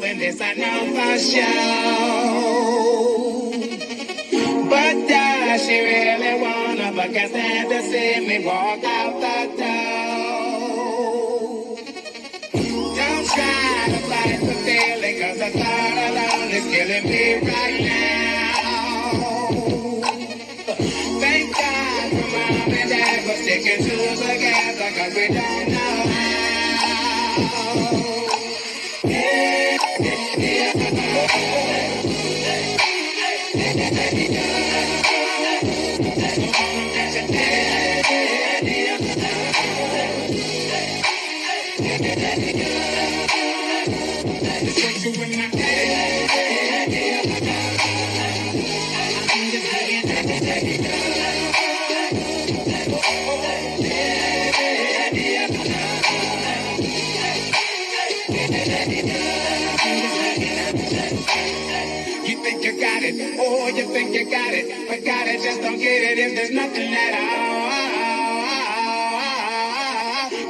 and this I know for sure. But does she really wanna? But can't stand to see me walk out the door. Don't try to fight the feeling, 'cause the thought alone is killing me right now. Thank God for mom and dad for sticking to us together, 'cause we don't know how. You think you got it, oh, you think you got it, but got it, just don't get it if there's nothing at all.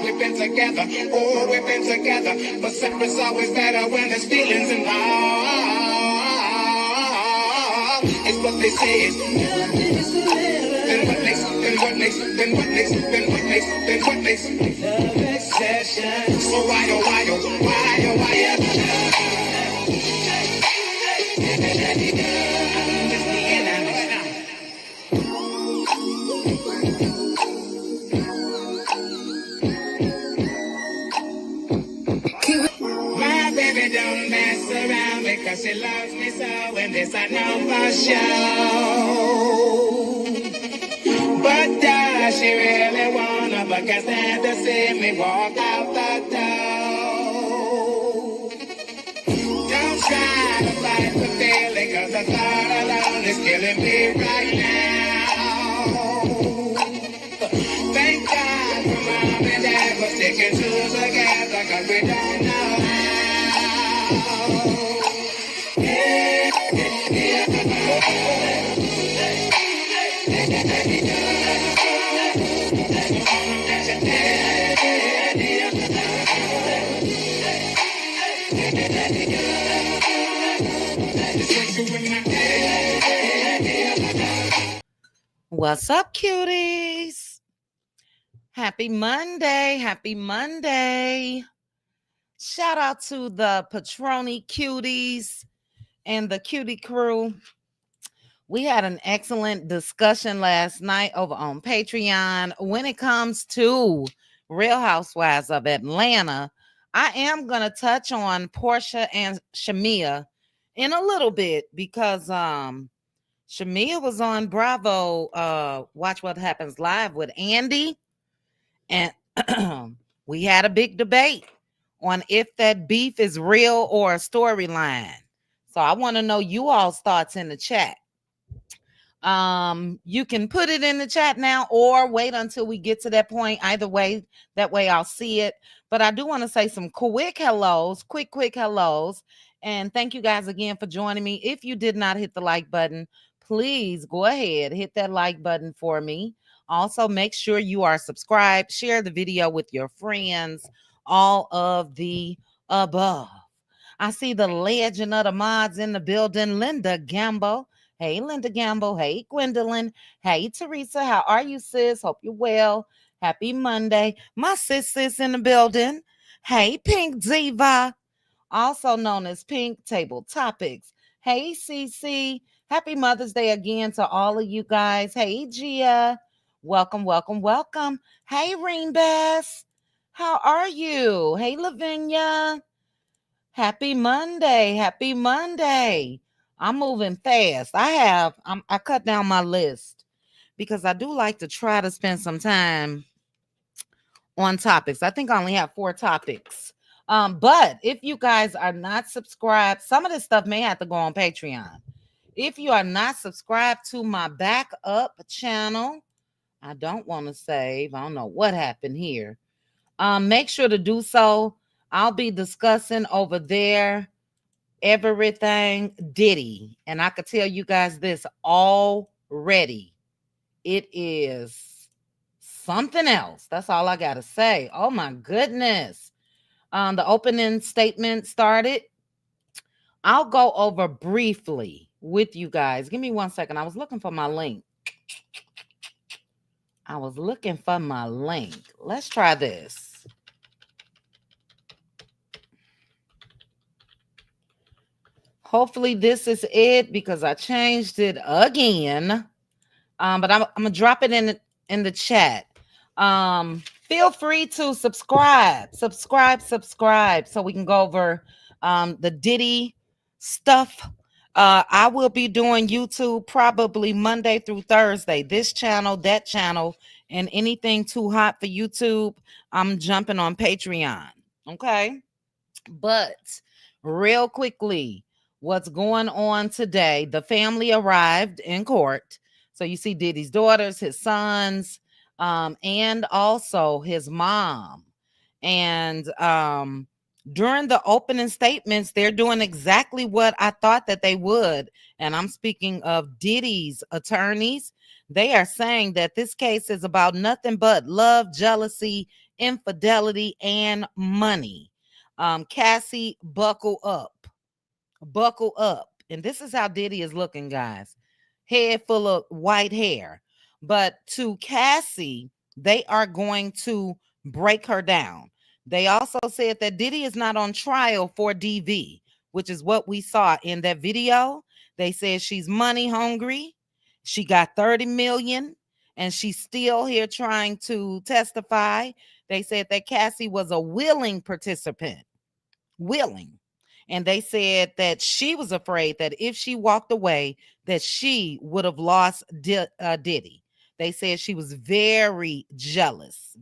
We've been together, oh, we've been together, but separate's always better when there's feelings involved. It's what they say is then what makes love exception. So why, oh, why, oh, why, oh, why, my baby don't mess around because she loves me so, and this I know for sure. But does she really wanna? But can't stand to see me walk out the door. Don't try to fight the feeling, 'cause the thought alone is killing me right now. Thank God for mom and dad for sticking to us together, 'cause we don't know What's up, cuties? Happy Monday. Happy Monday. Shout out to the Patroni Cuties and the Cutie crew. We had an excellent discussion last night over on Patreon. When it comes to Real Housewives of Atlanta, I am going to touch on Portia and Shamia in a little bit because Shamia was on Bravo, Watch What Happens Live with Andy, and we had a big debate on if that beef is real or a storyline. So I want to know you all's thoughts in the chat. You can put it in the chat now or wait until we get to that point. Either way, that way I'll see it. But I do want to say some quick hellos, quick hellos. And thank you guys again for joining me. If you did not hit the like button, please go ahead, hit that like button for me. Also, make sure you are subscribed, share the video with your friends, all of the above. I see the legend of the mods in the building, Linda Gamble. Hey, Linda Gamble. Hey, Gwendolyn. Hey, Teresa. How are you, sis? Hope you're well. Happy Monday. My sis in the building. Hey, Pink Diva, also known as Pink Table Topics. Hey, CC. Happy Mother's Day again to all of you guys. Hey, Gia. Welcome. Hey, Reen Bass. How are you? Hey, Lavinia. Happy Monday. I'm moving fast. I cut down my list because I do like to try to spend some time on topics. I think I only have 4 topics. But if you guys are not subscribed, some of this stuff may have to go on Patreon. If you are not subscribed to my backup channel, I don't want to save. I don't know what happened here. Make sure to do so. I'll be discussing over there everything Diddy. And I could tell you guys this already. It is something else. That's all I got to say. Oh, my goodness. The opening statement started. I'll go over briefly with you guys. Give me 1 second. I was looking for my link. Let's try this. Hopefully this is it because I changed it again. But I'm gonna drop it in the chat. Feel free to subscribe, so we can go over the Diddy stuff. I will be doing YouTube probably Monday through Thursday. This channel, that channel, and anything too hot for YouTube, I'm jumping on Patreon. Okay, but real quickly, what's going on today? The family arrived in court. So you see Diddy's daughters, his sons, and also his mom. And during the opening statements, they're doing exactly what I thought that they would. And I'm speaking of Diddy's attorneys. They are saying that this case is about nothing but love, jealousy, infidelity, and money. Cassie, buckle up. Buckle up. And this is how Diddy is looking, guys. Head full of white hair. But to Cassie, they are going to break her down. They also said that Diddy is not on trial for DV, which is what we saw in that video. They said she's money hungry. She got 30 million and she's still here trying to testify. They said that Cassie was a willing participant. Willing. And they said that she was afraid that if she walked away, that she would have lost Diddy. They said she was very jealous,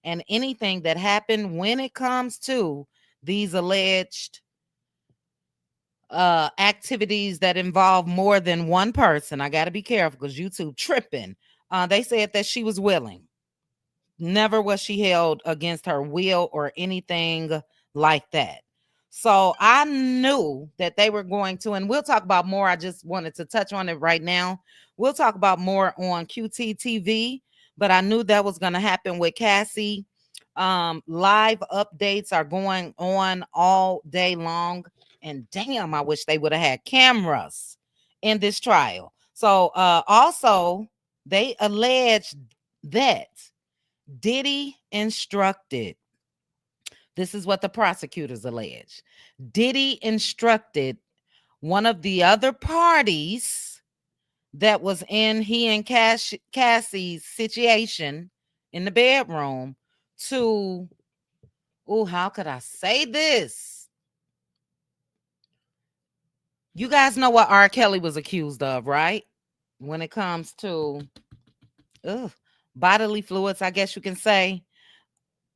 and anything that happened when it comes to these alleged activities that involve more than one person. I got to be careful because YouTube tripping. They said that she was willing. Never was she held against her will or anything like that. So I knew that they were going to, and we'll talk about more. I just wanted to touch on it right now. We'll talk about more on QT TV, but I knew that was going to happen with Cassie. Live updates are going on all day long. And damn, I wish they would have had cameras in this trial. So also, they alleged that Diddy instructed, this is what the prosecutors allege. Diddy instructed one of the other parties that was in he and Cassie's situation in the bedroom to, how could I say this? You guys know what R. Kelly was accused of, right? When it comes to bodily fluids, I guess you can say.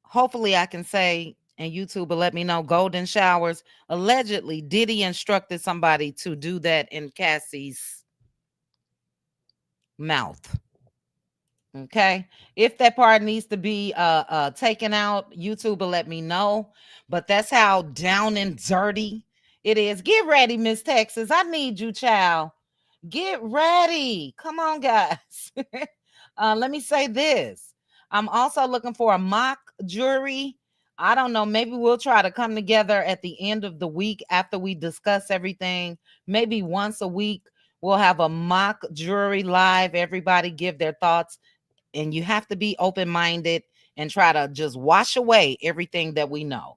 Hopefully I can say, and YouTube will let me know, golden showers. Allegedly, Diddy instructed somebody to do that in Cassie's mouth. Okay. If that part needs to be taken out, YouTube will let me know. But that's how down and dirty it is. Get ready, Miss Texas. I need you, child. Get ready. Come on, guys. Let me say this. I'm also looking for a mock jury. I don't know. Maybe we'll try to come together at the end of the week after we discuss everything. Maybe once a week, we'll have a mock jury live. Everybody give their thoughts. And you have to be open-minded and try to just wash away everything that we know.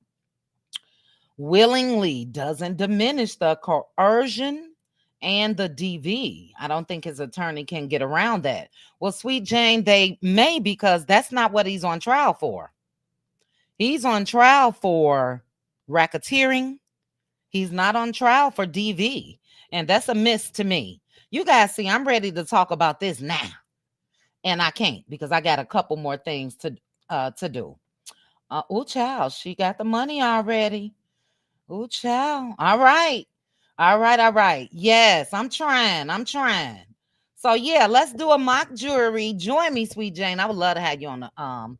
Willingly doesn't diminish the coercion and the DV. I don't think his attorney can get around that. Well, Sweet Jane, they may, because that's not what he's on trial for. He's on trial for racketeering. He's not on trial for DV. And that's a miss to me. You guys see, I'm ready to talk about this now. And I can't because I got a couple more things to do. Child, she got the money already. Child. All right. Yes, I'm trying. So yeah, let's do a mock jury. Join me, Sweet Jane. I would love to have you on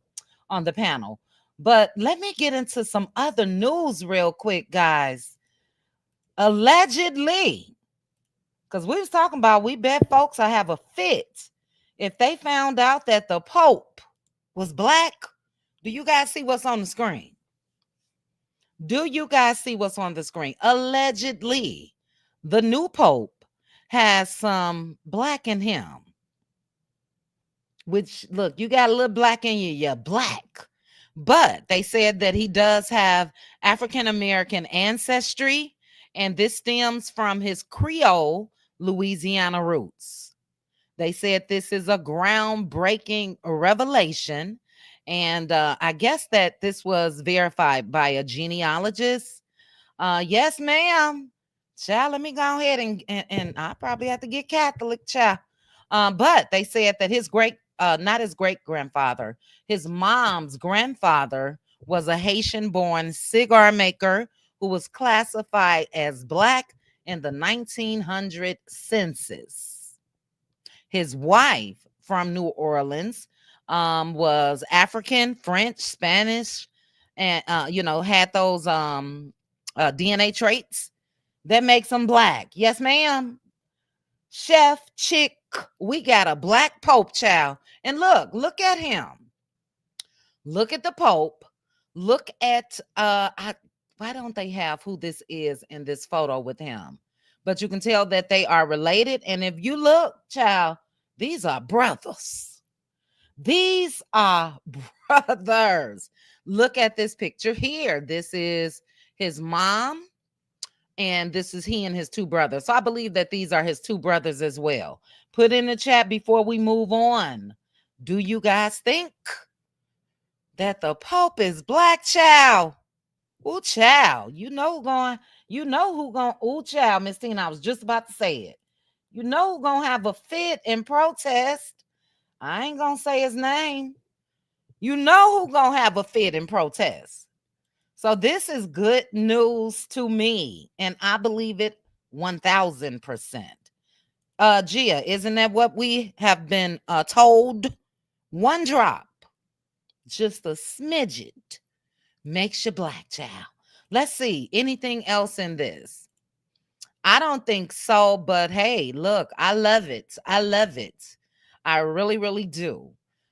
the panel. But let me get into some other news real quick, guys. Allegedly, because we was talking about, we bet folks I have a fit if they found out that the Pope was black. Do you guys see what's on the screen? Do you guys see what's on the screen? Allegedly, the new pope has some black in him. Which, look, you got a little black in you, you're black. But they said that he does have African American ancestry, and this stems from his Creole Louisiana roots. They said this is a groundbreaking revelation. And I guess that this was verified by a genealogist. Yes, ma'am. Child, let me go ahead and I probably have to get Catholic, child. But they said that his not his great grandfather, his mom's grandfather was a Haitian born cigar maker who was classified as black in the 1900 census. His wife from New Orleans was African, French, Spanish, and had those DNA traits that makes them black. Yes, ma'am. Chef Chick, we got a black Pope, child. And look at him. Look at the Pope. Look at why don't they have who this is in this photo with him? But you can tell that they are related. And if you look, child, these are brothers. These are brothers. Look at this picture here. This is his mom, and this is he and his two brothers. So I believe that these are his two brothers as well. Put in the chat before we move on. Do you guys think that the Pope is black, child? Ooh, child. You know who going, ooh, child, Miss Tina, I was just about to say it. You know who gonna have a fit in protest. I ain't gonna say his name. You know who gonna have a fit in protest. So this is good news to me, and I believe it 1000%. Gia, isn't that what we have been told? One drop, just a smidget, makes you black, child. Let's see, anything else in this? I don't think so, but hey, look, I love it. I love it. I really, really do.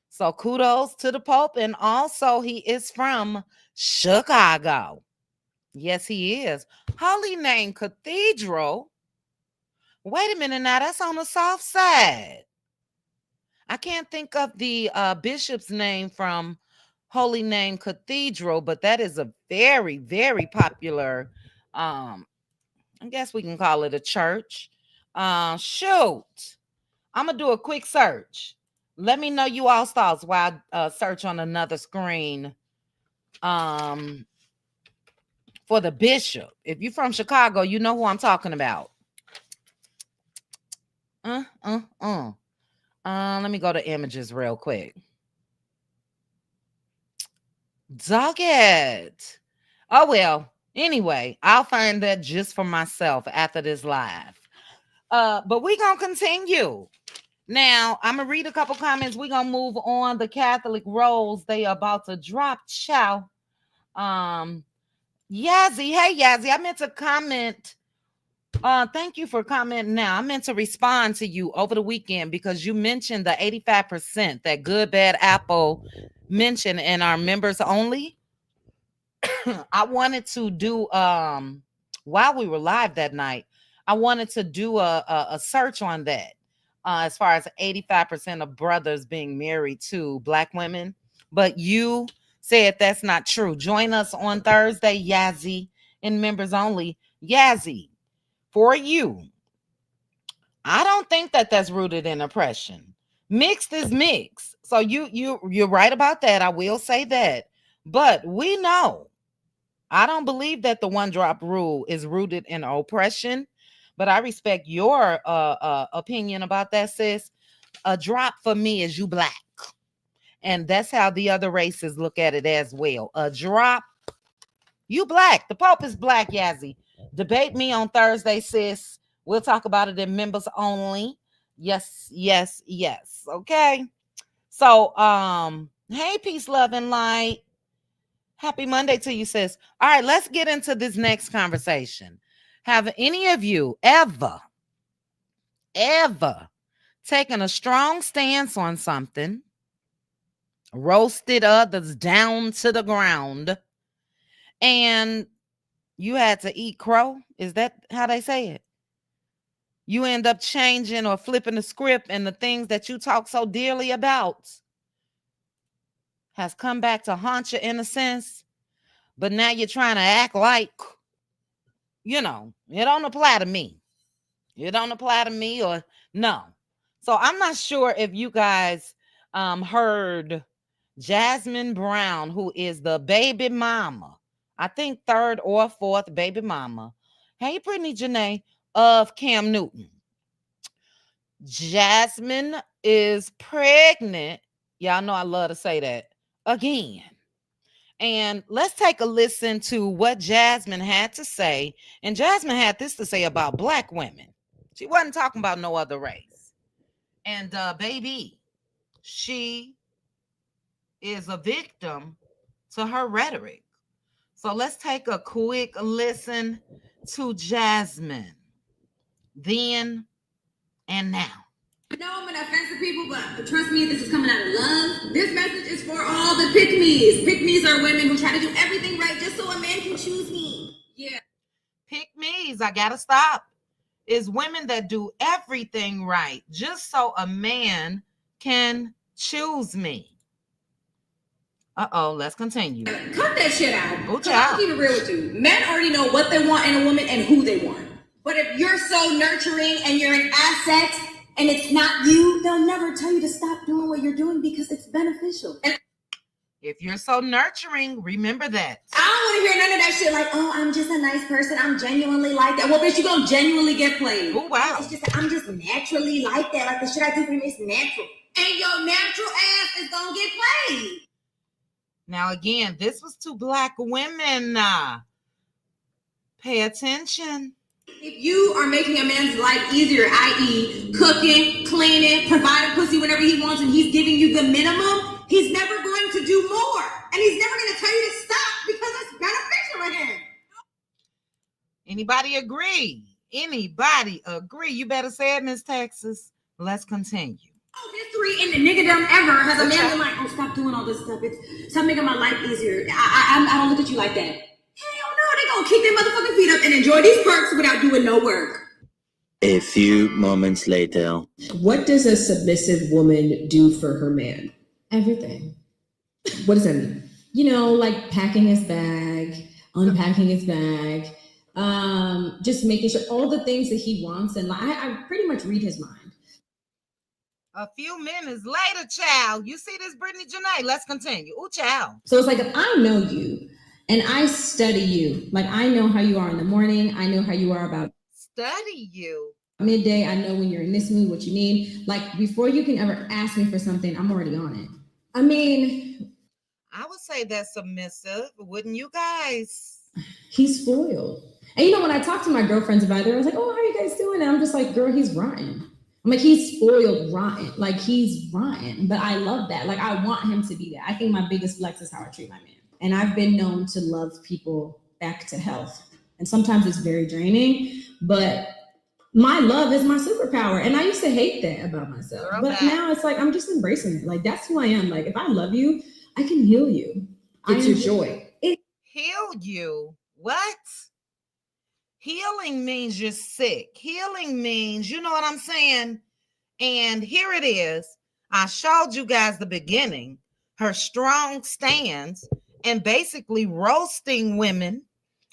So kudos to the Pope. And also, he is from Chicago. Yes, he is. Holy Name Cathedral. Wait a minute now, that's on the south side. I can't think of the bishop's name from Holy Name Cathedral, but that is a very, very popular, I guess we can call it a church. Shoot. I'm going to do a quick search. Let me know you all's thoughts while I search on another screen for the bishop. If you're from Chicago, you know who I'm talking about. Let me go to images real quick. Dog it. Oh, well. Anyway, I'll find that just for myself after this live. But we're going to continue. Now, I'm going to read a couple comments. We're going to move on. The Catholic rolls, they are about to drop. Chow. Yazzie. Hey, Yazzie. I meant to comment. Thank you for commenting now. I meant to respond to you over the weekend because you mentioned the 85% that Good Bad Apple mentioned in our members only. I wanted to do while we were live that night, I wanted to do a search on that. As far as 85% of brothers being married to black women, but you said that's not true. Join us on Thursday, Yazzie, in members only. Yazzie, for you, I don't think that that's rooted in oppression. Mixed is mixed. So you're right about that. I will say that. But we know, I don't believe that the one drop rule is rooted in oppression. But I respect your opinion about that, sis. A drop for me is you black. And that's how the other races look at it as well. A drop, you black. The Pope is black, Yazzie. Debate me on Thursday, sis. We'll talk about it in members only. Yes, yes, yes. Okay. So, hey, peace, love, and light. Happy Monday to you, sis. All right, let's get into this next conversation. Have any of you ever taken a strong stance on something, roasted others down to the ground, and You had to eat crow. Is that how they say it? You end up changing or flipping the script, and the things that you talk so dearly about has come back to haunt your innocence. But now you're trying to act like, it don't apply to me. It don't apply to me, or no. So I'm not sure if you guys heard Jasmine Brown, who is the baby mama, I think third or fourth baby mama. Hey, Brittany Janae of Cam Newton. Jasmine is pregnant. Y'all know I love to say that again. And let's take a listen to what Jasmine had to say. And Jasmine had this to say about Black women. She wasn't talking about no other race. And baby, she is a victim to her rhetoric. So let's take a quick listen to Jasmine then and now. No, I'm gonna offend some people, but trust me, this is coming out of love. This message is for all the pick-me's. Pick-me's are women who try to do everything right just so a man can choose me. Yeah. Pick-me's, I gotta stop, is women that do everything right just so a man can choose me. Uh-oh, let's continue. Cut that shit out. Oh, I'll keep it real with you. Men already know what they want in a woman and who they want. But if you're so nurturing and you're an asset and it's not you, they'll never tell you to stop doing what you're doing because it's beneficial. And if you're so nurturing, remember that. I don't want to hear none of that shit like, oh, I'm just a nice person. I'm genuinely like that. Well, bitch, you gonna genuinely get played. Oh, wow. It's just, I'm just naturally like that. Like the shit I do for you is natural. And your natural ass is gonna get played. Now, again, this was to Black women. Pay attention. If you are making a man's life easier, i.e. cooking, cleaning, providing pussy whenever he wants, and he's giving you the minimum, he's never going to do more. And he's never going to tell you to stop because it's beneficial to him. Anybody agree? Anybody agree? You better say it, Miss Texas. Let's continue. History in the niggerdom ever has a man been like, oh, stop doing all this stuff. Stop making my life easier. I don't look at you like that. Hell no, they gonna kick their motherfucking feet up and enjoy these perks without doing no work. A few moments later. What does a submissive woman do for her man? Everything. What does that mean? You know, like packing his bag, unpacking his bag, just making sure all the things that he wants. And I pretty much read his mind. A few minutes later, child. You see this, Brittany Janae? Let's continue. Ooh, child. So it's like, if I know you and I study you, like I know how you are in the morning, I know how you are about study you midday, I know when you're in this mood, what you need. Like before you can ever ask me for something, I'm already on it. I mean, I would say that's submissive, wouldn't you guys? He's spoiled. And you know, when I talk to my girlfriends about it, I was like, oh, how are you guys doing? And I'm just like, girl, he's rotten. I'm like, he's spoiled rotten. Like, he's rotten. But I love that. Like, I want him to be that. I think my biggest flex is how I treat my man. And I've been known to love people back to health. And sometimes it's very draining, but my love is my superpower. And I used to hate that about myself. Girl, but now it's like, I'm just embracing it. Like, that's who I am. Like, if I love you, I can heal you. It's your joy. Heal you? What? Healing means you're sick. Healing means, you know what I'm saying? And here it is. I showed you guys the beginning, her strong stance, and basically roasting women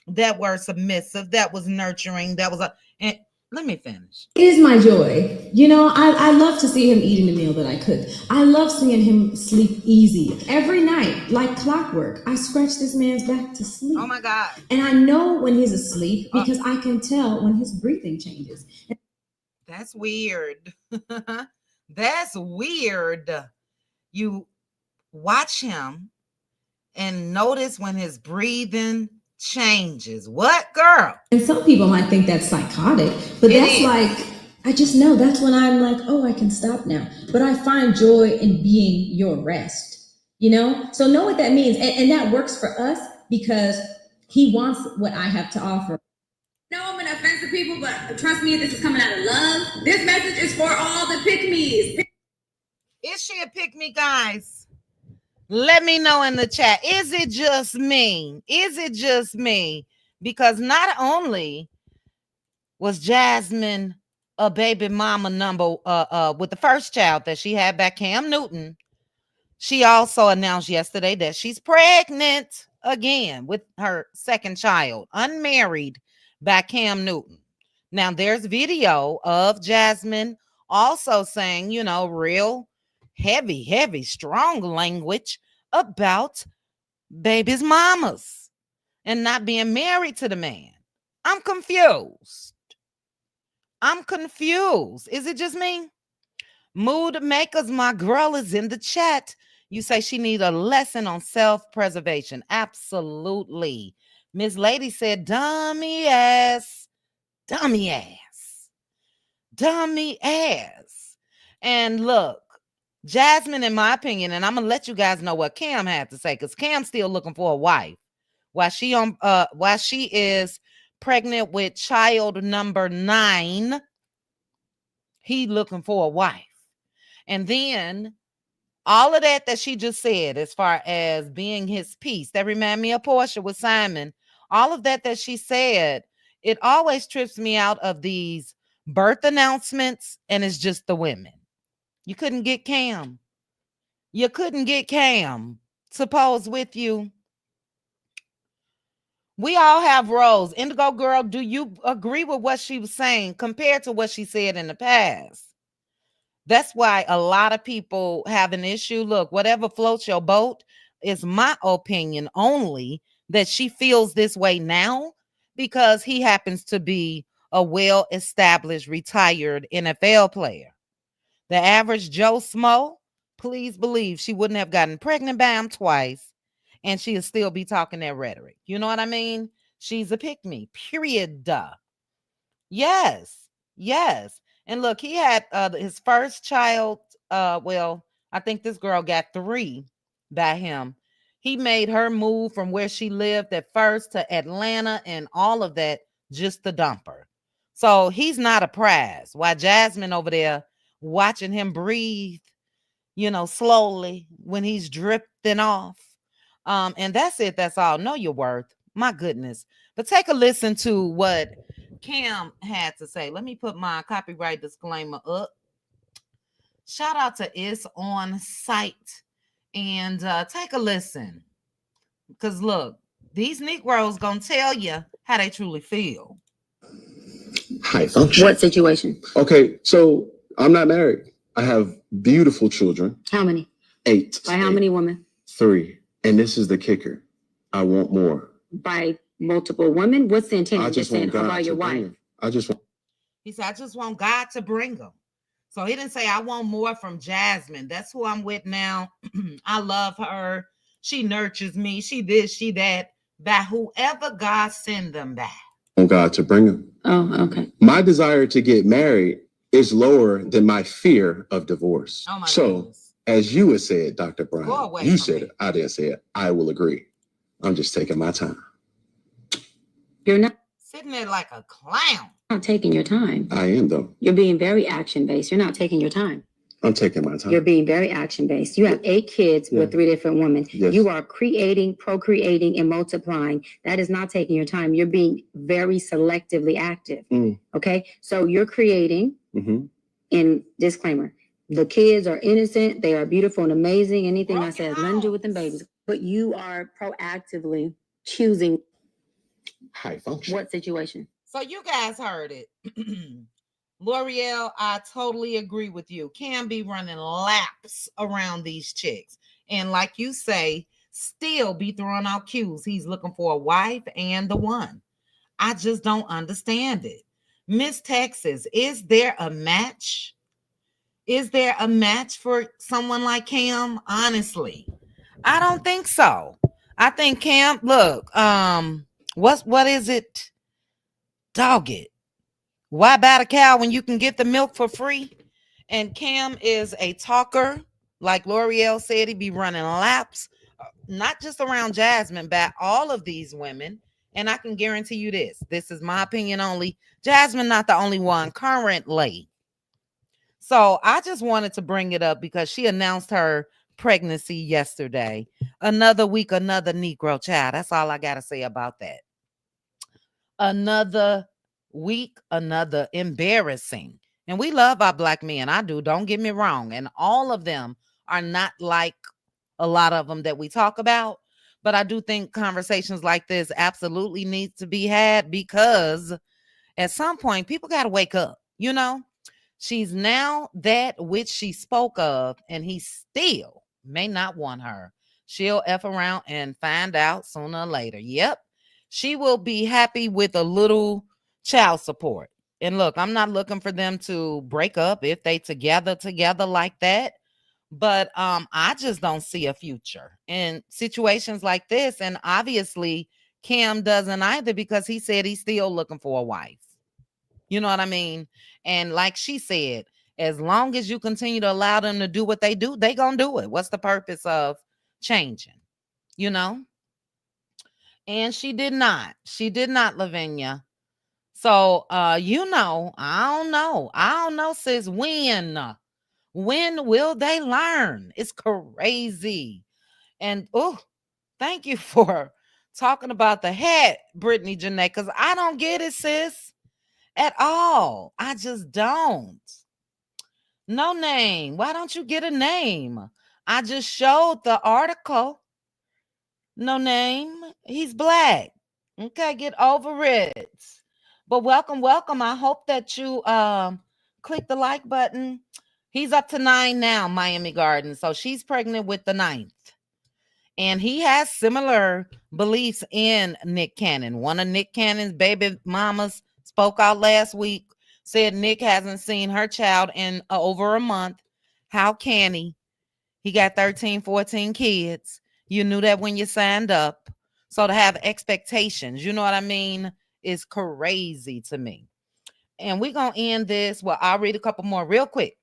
that were submissive, that was nurturing, that was and let me finish. It is my joy. You know, I love to see him eating the meal that I cook. I love seeing him sleep easy. Every night, like clockwork, I scratch this man's back to sleep. Oh my God. And I know when he's asleep because I can tell when his breathing changes. That's weird. That's weird. You watch him and notice when his breathing changes. What, girl? And some people might think that's psychotic, but that's like, I just know that's when I'm like, oh, I can stop now. But I find joy in being your rest, you know? So know what that means. And that works for us because he wants what I have to offer. No, I'm gonna offend some people, but trust me, this is coming out of love. This message is for all the pick-me's. Is she a pick-me, guys? Let me know in the chat. Is it just me? Is it just me? Because not only was Jasmine a baby mama number with the first child that she had by Cam Newton, she also announced yesterday that she's pregnant again with her second child, unmarried, by Cam Newton. Now, there's video of Jasmine also saying, real heavy, strong language about baby's mamas and not being married to the man. I'm confused. Is it just me? Mood makers, my girl is in the chat. You say she need a lesson on self-preservation. Absolutely. Miss Lady said, dummy ass. And look, Jasmine, in my opinion, and I'm gonna let you guys know what Cam had to say, because Cam's still looking for a wife. While she is pregnant with child number 9, he looking for a wife. And then all of that she just said, as far as being his piece, that remind me of Portia with Simon. All of that she said, it always trips me out of these birth announcements, and it's just the women. You couldn't get Cam. Suppose with you. We all have roles. Indigo Girl, do you agree with what she was saying compared to what she said in the past? That's why a lot of people have an issue. Look, whatever floats your boat is my opinion only, that she feels this way now because he happens to be a well-established retired NFL player. The average Joe Smo, please believe she wouldn't have gotten pregnant by him twice, and she'll still be talking that rhetoric. You know what I mean? She's a pick-me, period. Yes. And look, he had his first child. I think this girl got 3 by him. He made her move from where she lived at first to Atlanta and all of that just to dump her. So he's not a prize. While Jasmine over there watching him breathe, slowly when he's drifting off. And that's it. That's all. Know your worth. My goodness. But take a listen to what Cam had to say. Let me put my copyright disclaimer up. Shout out to It's On Site. And take a listen. Because look, these Negroes gonna tell you how they truly feel. High function. What situation? Okay, so I'm not married. I have beautiful children. How many? 8. By how many women? 3. And this is the kicker. I want more. By multiple women? What's the intent of just saying about your wife? He said, I just want God to bring them. So he didn't say, I want more from Jasmine. That's who I'm with now. I love her. She nurtures me. She this, she that. By whoever God send them by. I want God to bring them. Oh, okay. My desire to get married is lower than my fear of divorce. Oh my goodness. As you had said, Dr. Brown, you said it. I didn't say it. I will agree. I'm just taking my time. You're not sitting there like a clown. Not taking your time. I am, though. You're being very action-based. You're not taking your time. I'm taking my time. You're being very action-based. You have 8 kids with 3 different women. Yes. You are creating, procreating, and multiplying. That is not taking your time. You're being very selectively active. Okay? So you're creating, in disclaimer, the kids are innocent. They are beautiful and amazing. Anything I said, nothing to do with them babies. But you are proactively choosing. High function. What situation? So you guys heard it. L'Oreal, I totally agree with you. Can be running laps around these chicks. And like you say, still be throwing out cues. He's looking for a wife and the one. I just don't understand it. Miss Texas, is there a match? Is there a match for someone like Cam? Honestly, I don't think so. I think Cam, look, what is it? Dog it. Why buy the cow when you can get the milk for free? And Cam is a talker. Like L'Oreal said, he be running laps, not just around Jasmine, but all of these women. And I can guarantee you this is my opinion only. Jasmine, not the only one currently. So I just wanted to bring it up because she announced her pregnancy yesterday. Another week, another Negro child. That's all I got to say about that. Another week, another embarrassing. And we love our black men. I do. Don't get me wrong. And all of them are not like a lot of them that we talk about. But I do think conversations like this absolutely need to be had, because at some point people got to wake up. She's now that which she spoke of, and he still may not want her. She'll F around and find out sooner or later. Yep. She will be happy with a little child support. And look, I'm not looking for them to break up if they together like that. But I just don't see a future in situations like this. And obviously Cam doesn't either, because he said he's still looking for a wife. You know what I mean? And like she said, as long as you continue to allow them to do what they do, they gonna do it. What's the purpose of changing? You know? And she did not. She did not, Lavinia. So I don't know, sis. When will they learn? It's crazy. And thank you for talking about the hat, Brittany Janae, because I don't get it, sis. At all. I just don't. No name. Why don't you get a name? I just showed the article. No name. He's black. Okay, get over it. But welcome. I hope that you click the like button. He's up to 9 now, Miami Gardens. So she's pregnant with the 9th. And he has similar beliefs in Nick Cannon. One of Nick Cannon's baby mamas spoke out last week, said Nick hasn't seen her child in over a month. How can he? He got 13, 14 kids. You knew that when you signed up. So to have expectations, you know what I mean, is crazy to me. And we're going to end this. Well, I'll read a couple more real quick.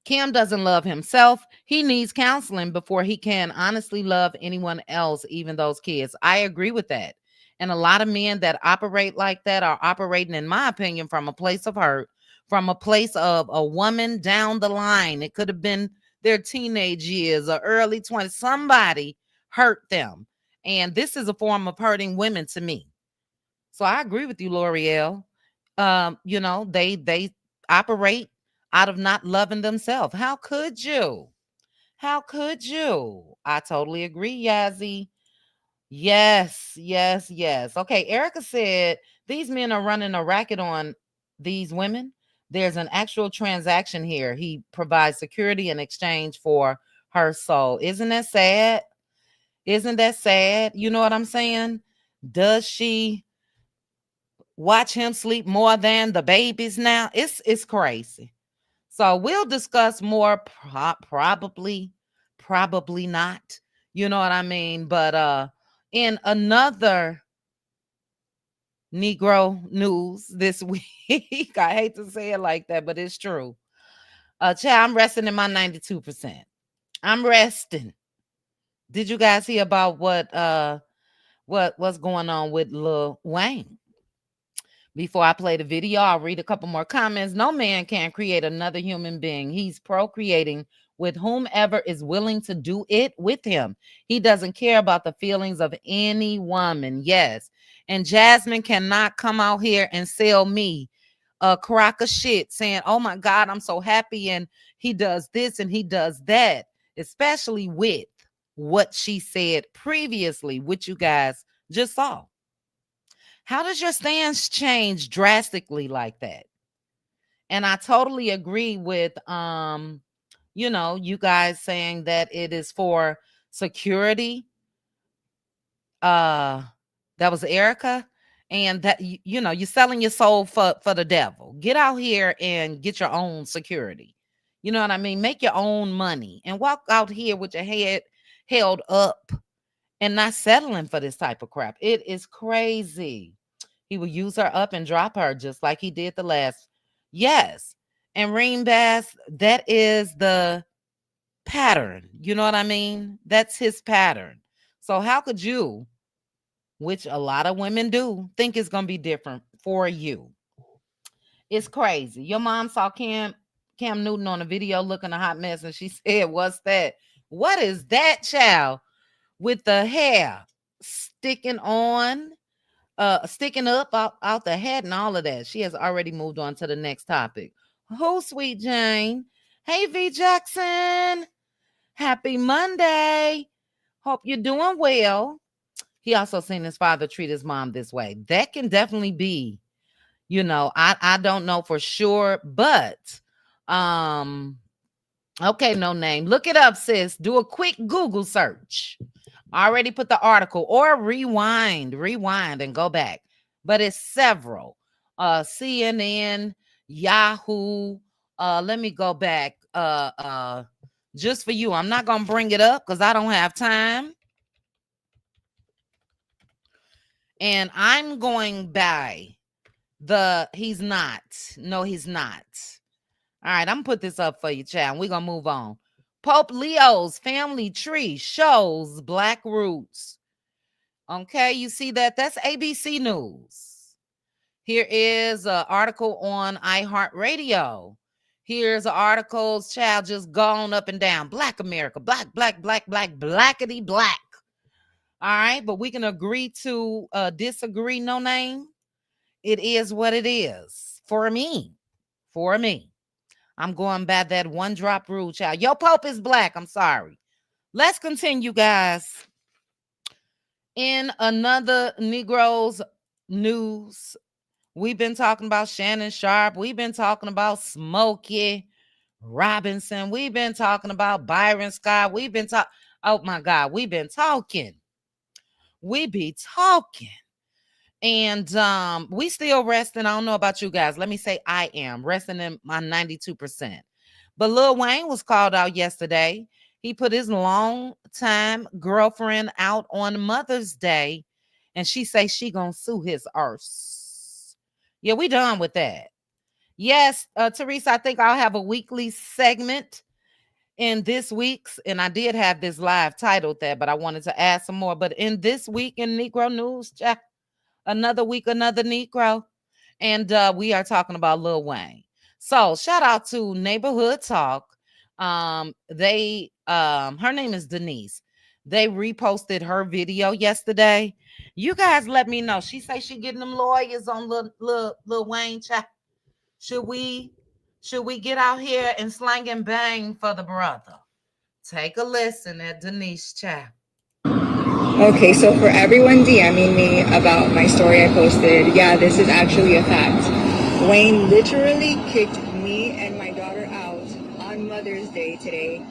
Cam doesn't love himself. He needs counseling before he can honestly love anyone else, even those kids. I agree with that. And a lot of men that operate like that are operating, in my opinion, from a place of hurt, from a place of a woman down the line. It could have been their teenage years or early 20s. Somebody hurt them. And this is a form of hurting women to me. So I agree with you, L'Oreal. They operate out of not loving themselves. How could you? How could you? I totally agree, Yazzie. Yes. Okay, Erica said these men are running a racket on these women. There's an actual transaction here. He provides security in exchange for her soul. Isn't that sad? Isn't that sad? You know what I'm saying? Does she watch him sleep more than the babies now? It's crazy. So we'll discuss more, probably not. You know what I mean? But in another Negro news this week, I hate to say it like that, but it's true. Child, I'm resting in my 92%. I'm resting. Did you guys hear about what's going on with Lil Wayne? Before I play the video, I'll read a couple more comments. No man can create another human being. He's procreating with whomever is willing to do it with him. He doesn't care about the feelings of any woman. Yes. And Jasmine cannot come out here and sell me a crock of shit saying, oh my God, I'm so happy. And he does this and he does that, especially with what she said previously, which you guys just saw. How does your stance change drastically like that? And I totally agree with, you guys saying that it is for security. That was Erica. And that, you're selling your soul for the devil. Get out here and get your own security. You know what I mean? Make your own money and walk out here with your head held up and not settling for this type of crap. It is crazy. He will use her up and drop her just like he did the last. Yes. And Reem Bass, that is the pattern. You know what I mean? That's his pattern. So how could you, which a lot of women do, think it's going to be different for you? It's crazy. Your mom saw Cam Newton on a video looking a hot mess and she said, what's that? What is that, child? With the hair sticking on sticking up out the head and all of that. She has already moved on to the next topic. Who, Sweet Jane? Hey, V Jackson. Happy Monday. Hope you're doing well. He also seen his father treat his mom this way. That can definitely be, I don't know for sure, but okay, no name. Look it up, sis. Do a quick Google search. I already put the article, or rewind and go back. But it's several. CNN, Yahoo. Let me go back. Just for you. I'm not gonna bring it up because I don't have time. And I'm going by he's not. No, he's not. All right, I'm gonna put this up for you, child. We're gonna move on. Pope Leo's family tree shows Black roots. Okay, you see that? That's ABC News. Here is an article on iHeartRadio. Here's articles, child, just gone up and down. Black America, black, blackity black. All right, but we can agree to disagree, no name. It is what it is for me. I'm going by that one drop rule, child. Your Pope is black. I'm sorry. Let's continue, guys. In another Negroes news, we've been talking about Shannon Sharp. We've been talking about Smokey Robinson. We've been talking about Byron Scott. We've been talking. Oh my God, we've been talking. We be talking. And we still resting. I don't know about you guys. Let me say I am resting in my 92%. But Lil Wayne was called out yesterday. He put his long-time girlfriend out on Mother's Day, and she say she gonna sue his arse. Yeah, we done with that. Yes, Teresa, I think I'll have a weekly segment in this week's, and I did have this live titled that, but I wanted to add some more. But in this week in Negro News, another week, another Negro, and we are talking about Lil Wayne. So shout out to Neighborhood Talk. Her name is Denise. They reposted her video yesterday. You guys let me know. She say she getting them lawyers on Lil Wayne. Should we get out here and slang and bang for the brother? Take a listen at Denise chat. Okay, so for everyone DMing me about my story I posted, yeah, this is actually a fact. Wayne literally kicked me and my daughter out on Mother's Day today,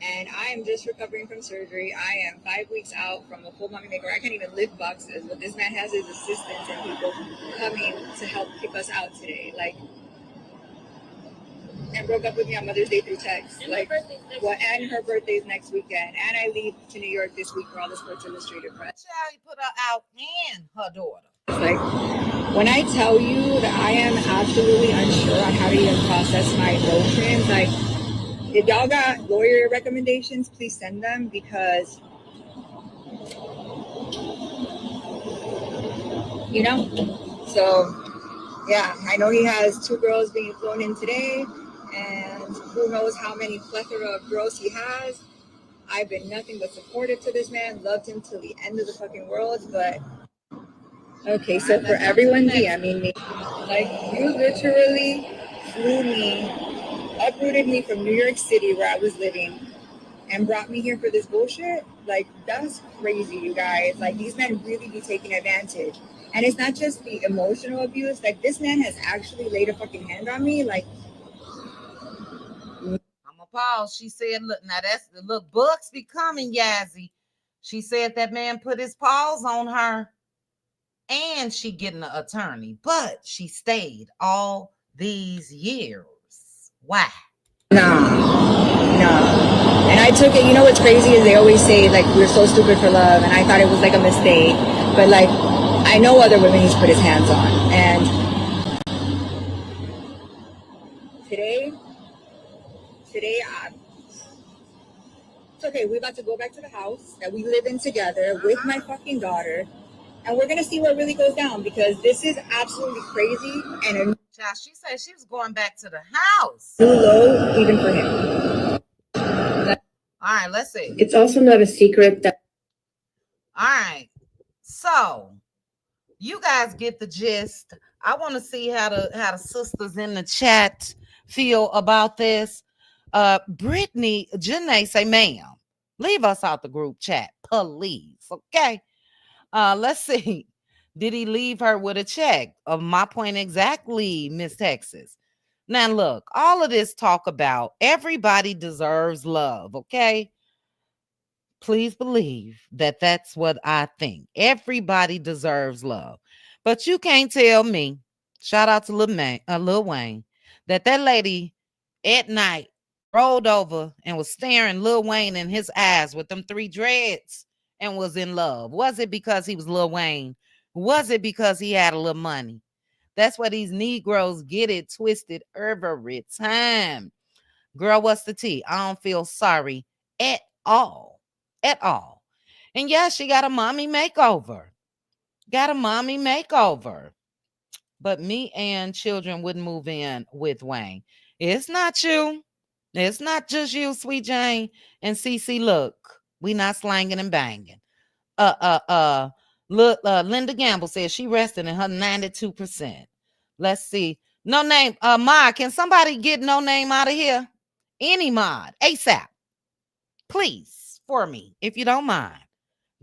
and I am just recovering from surgery. I am 5 weeks out from a full mommy makeover. I can't even lift boxes, but this man has his assistants and people coming to help kick us out today. And broke up with me on Mother's Day through text. And her birthday's next weekend. And I leave to New York this week for all the Sports Illustrated press. He put her out and her daughter. It's when I tell you that I am absolutely unsure on how to even process my emotions, if y'all got lawyer recommendations, please send them, because so yeah, I know he has 2 girls being flown in today, and who knows how many plethora of girls he has. I've been nothing but supportive to this man, loved him till the end of the fucking world. But okay, so for everyone DMing me, you literally flew me, uprooted me from New York City where I was living, and brought me here for this bullshit. That's crazy, you guys. These men really be taking advantage. And it's not just the emotional abuse. This man has actually laid a fucking hand on me. I'm a pause. She said, look, now that's the look, books be coming, Yazzie. She said that man put his paws on her, and she getting an attorney, but she stayed all these years. Why? No. And I took it, what's crazy is they always say, we're so stupid for love, and I thought it was a mistake. But I know other women he's put his hands on. And today, it's okay. We're about to go back to the house that we live in together with my fucking daughter. And we're going to see what really goes down, because this is absolutely crazy. And she said she was going back to the house. Too low, even for him. All right, let's see. It's also not a secret that... All right. So, You guys get the gist. I want to see how the sisters in the chat feel about this. Brittany, Janae say, ma'am, leave us out the group chat, please. Okay. Let's see. Did he leave her with a check? Of my point exactly, Miss Texas. Now look, all of this talk about everybody deserves love, okay? Please believe that that's what I think. Everybody deserves love. But you can't tell me, shout out to Lil Wayne, that lady at night rolled over and was staring Lil Wayne in his eyes with them 3 dreads and was in love. Was it because he was Lil Wayne? Was it because he had a little money? That's why these Negroes get it twisted every time. Girl, what's the tea? I don't feel sorry at all. At all. And yeah, she got a mommy makeover. Got a mommy makeover. But me and children wouldn't move in with Wayne. It's not you. It's not just you, Sweet Jane. And Cece, look, we not slanging and banging. Look, Linda Gamble says she rested in her 92%. Let's see. No name. Mod, can somebody get no name out of here? Any mod, ASAP. Please, for me, if you don't mind.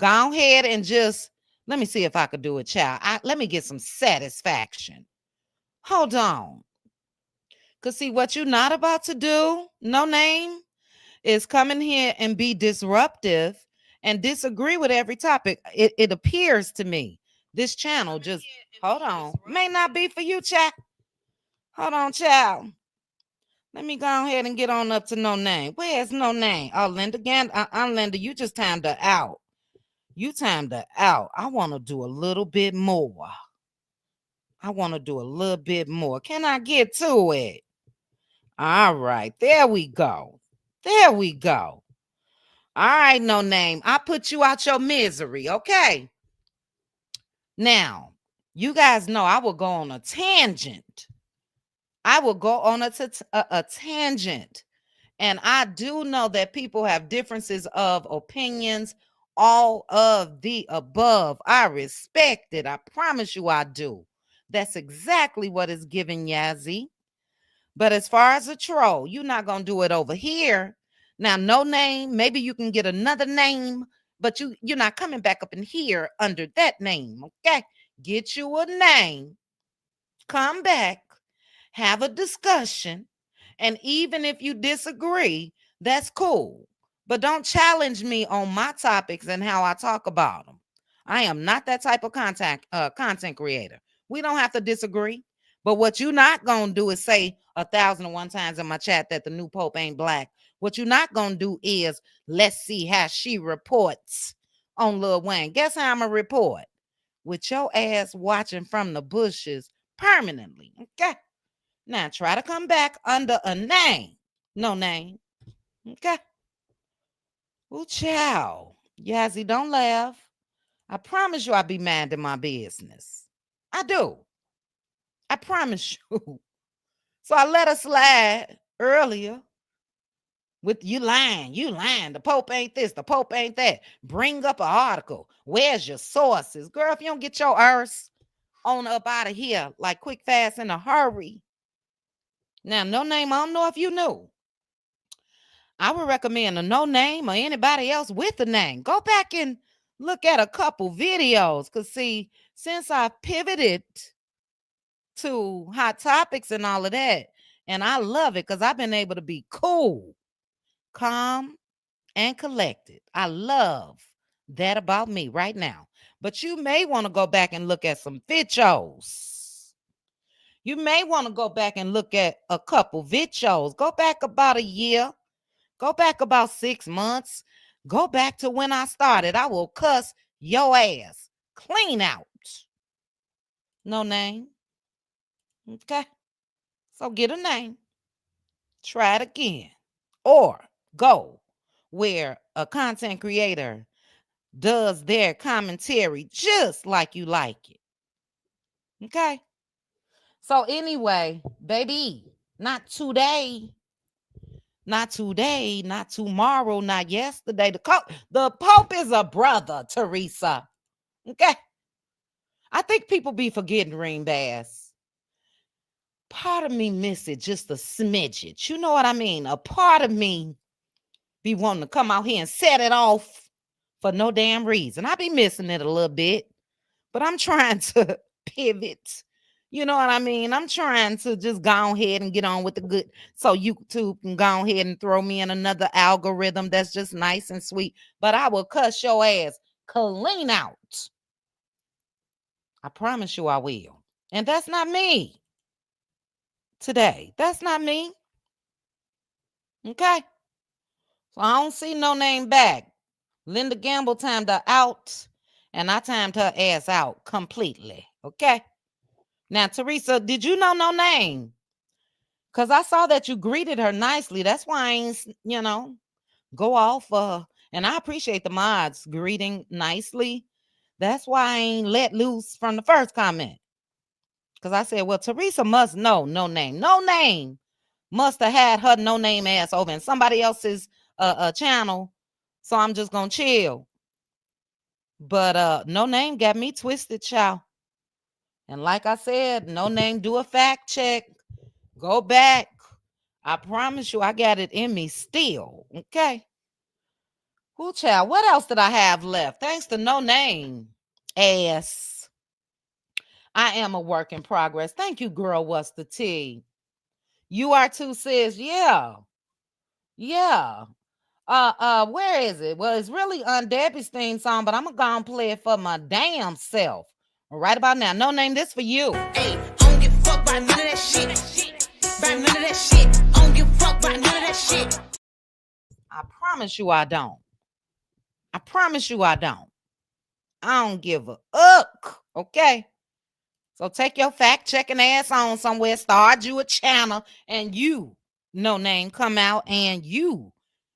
Go ahead and just, let me see if I could do it, child. Let me get some satisfaction. Hold on. Because see, what you're not about to do, no name, is come in here and be disruptive and disagree with every topic. It appears to me this channel just, hold on, may not be for you, child. Hold on, child. Let me go ahead and get on up to no name. Where's no name? Oh, Linda Gand. Linda, you just timed her out. You timed her out. I want to do a little bit more. I want to do a little bit more. Can I get to it? All right. There we go. There we go. All right, no name. I put you out your misery, okay? Now, you guys know I will go on a tangent. I will go on a tangent. And I do know that people have differences of opinions, all of the above. I respect it. I promise you I do. That's exactly what is given, Yazzie. But as far as a troll, you're not going to do it over here. Now, no name. Maybe you can get another name, but you're not coming back up in here under that name, okay? Get you a name. Come back. Have a discussion. And even if you disagree, that's cool. But don't challenge me on my topics and how I talk about them. I am not that type of content creator. We don't have to disagree. But what you're not going to do is say 1,001 times in my chat that the new Pope ain't black. What you're not going to do is let's see how she reports on Lil Wayne. Guess how I'm going to report? With your ass watching from the bushes permanently. Okay? Now try to come back under a name. No name. Okay. Ooh, child. Yazzie, don't laugh. I promise you I'll be minding my business. I do. I promise you. So I let her slide earlier with you lying. You lying. The Pope ain't this. The Pope ain't that. Bring up an article. Where's your sources? Girl, if you don't get your arse on up out of here like quick, fast, in a hurry. Now, no name, I don't know if you knew. I would recommend a no name or anybody else with a name. Go back and look at a couple videos. Because, see, since I pivoted to hot topics and all of that, and I love it because I've been able to be cool, calm, and collected. I love that about me right now. But you may want to go back and look at some videos. You may want to go back and look at a couple videos. Go back about a year. Go back about 6 months. Go back to when I started. I will cuss your ass clean out. No name. Okay. So get a name. Try it again. Or go where a content creator does their commentary just like you like it. Okay. So anyway, baby, not today. Not today, not tomorrow, not yesterday. The Pope is a brother, Teresa. Okay? I think people be forgetting Ring Bass. Part of me miss it just a smidget. You know what I mean? A part of me be wanting to come out here and set it off for no damn reason. I be missing it a little bit, but I'm trying to pivot. You know what I mean? I'm trying to just go ahead and get on with the good, so YouTube can go ahead and throw me in another algorithm that's just nice and sweet. But I will cuss your ass clean out. I promise you I will. And that's not me today. That's not me. Okay? So I don't see no name back. Linda Gamble timed her out, and I timed her ass out completely. Okay? Now, Teresa, did you know no name? Because I saw that you greeted her nicely. That's why I ain't, go off. And I appreciate the mods greeting nicely. That's why I ain't let loose from the first comment. Because I said, well, Teresa must know no name. No name must have had her no name ass over in somebody else's channel. So I'm just going to chill. But no name got me twisted, child. And like I said, no name, do a fact check. Go back. I promise you, I got it in me still. Okay. Who, child? What else did I have left? Thanks to no name ass. I am a work in progress. Thank you, girl. What's the tea? You are too, sis. Yeah. Yeah. Where is it? Well, it's really on Debbie's theme song, but I'm gonna go and play it for my damn self. Right about now. No name, this for you. Hey, I don't give a fuck about none of that shit. About none of that shit. I don't give a fuck about none of that shit. I promise you I don't. I promise you I don't. I don't give a uck. Okay. So take your fact checking ass on somewhere, start you a channel, and you, no name, come out and you,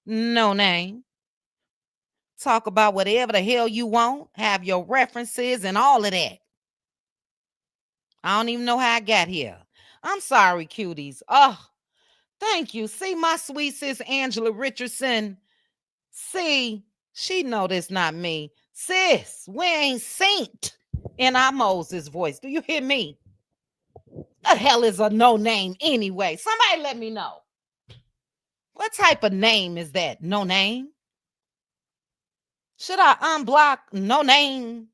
no name, talk about whatever the hell you want, have your references and all of that. I don't even know how I got here. I'm sorry, cuties. Oh, thank you. See, my sweet sis Angela Richardson. See, she know this not me. Sis, we ain't synced in our Moses voice. Do you hear me? The hell is a no name anyway? Somebody let me know. What type of name is that? No name? Should I unblock no name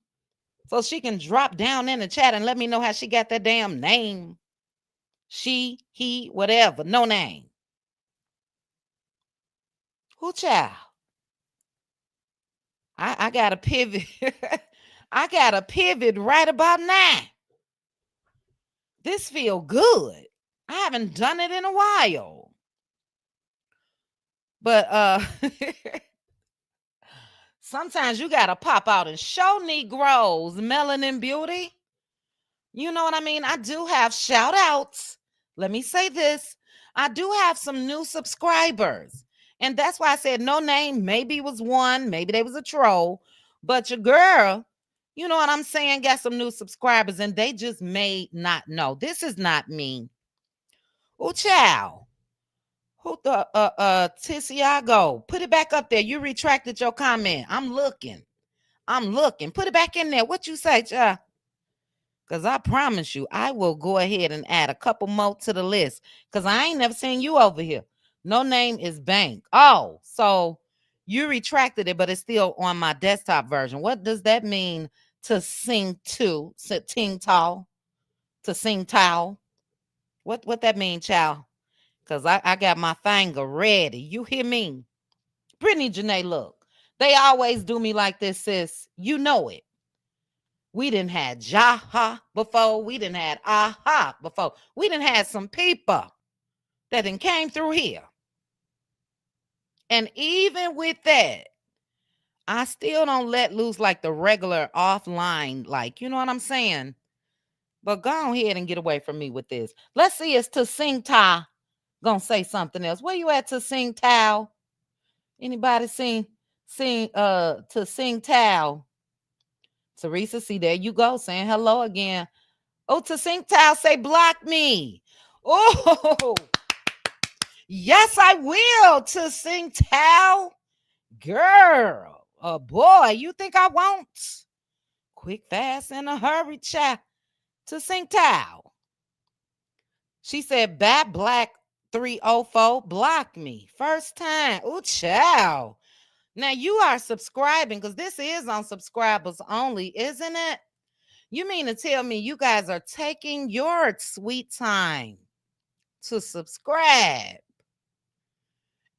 so she can drop down in the chat and let me know how she got that damn name? She, he, whatever, no name. Who, child? I got to pivot. I got to pivot right about now. This feel good. I haven't done it in a while. But sometimes you got to pop out and show Negroes melanin beauty. You know what I mean? I do have shout outs. Let me say this. I do have some new subscribers. And that's why I said no name. Maybe it was one. Maybe they was a troll. But your girl, you know what I'm saying, got some new subscribers. And they just may not know. This is not me. Oh, child. Who the Tiziago? Put it back up there. You retracted your comment. I'm looking. Put it back in there. What you say, child? Because I promise you, I will go ahead and add a couple more to the list. Because I ain't never seen you over here. No name is Bank. Oh, so you retracted it, but it's still on my desktop version. What does that mean to sing to? Ting tall? To sing tall? What that mean, child? Because I got my finger ready. You hear me? Brittany Janae, look. They always do me like this, sis. You know it. We didn't have Jaha before. We didn't have Aha before. We didn't have some people that done came through here. And even with that, I still don't let loose like the regular offline, like, you know what I'm saying? But go ahead and get away from me with this. Let's see, it's to sing Ta gonna say something else. Where you at to sing Tao? Anybody sing to sing Tao? Teresa, see, there you go, saying hello again. Oh, to sing Tao, say block me. Oh, yes, I will. To sing Tao, girl. Boy, you think I won't? Quick, fast, in a hurry, child. To sing towel. She said, Bat Black 304 blocked me. First time. Ooh, child. Now you are subscribing because this is on subscribers only, isn't it? You mean to tell me you guys are taking your sweet time to subscribe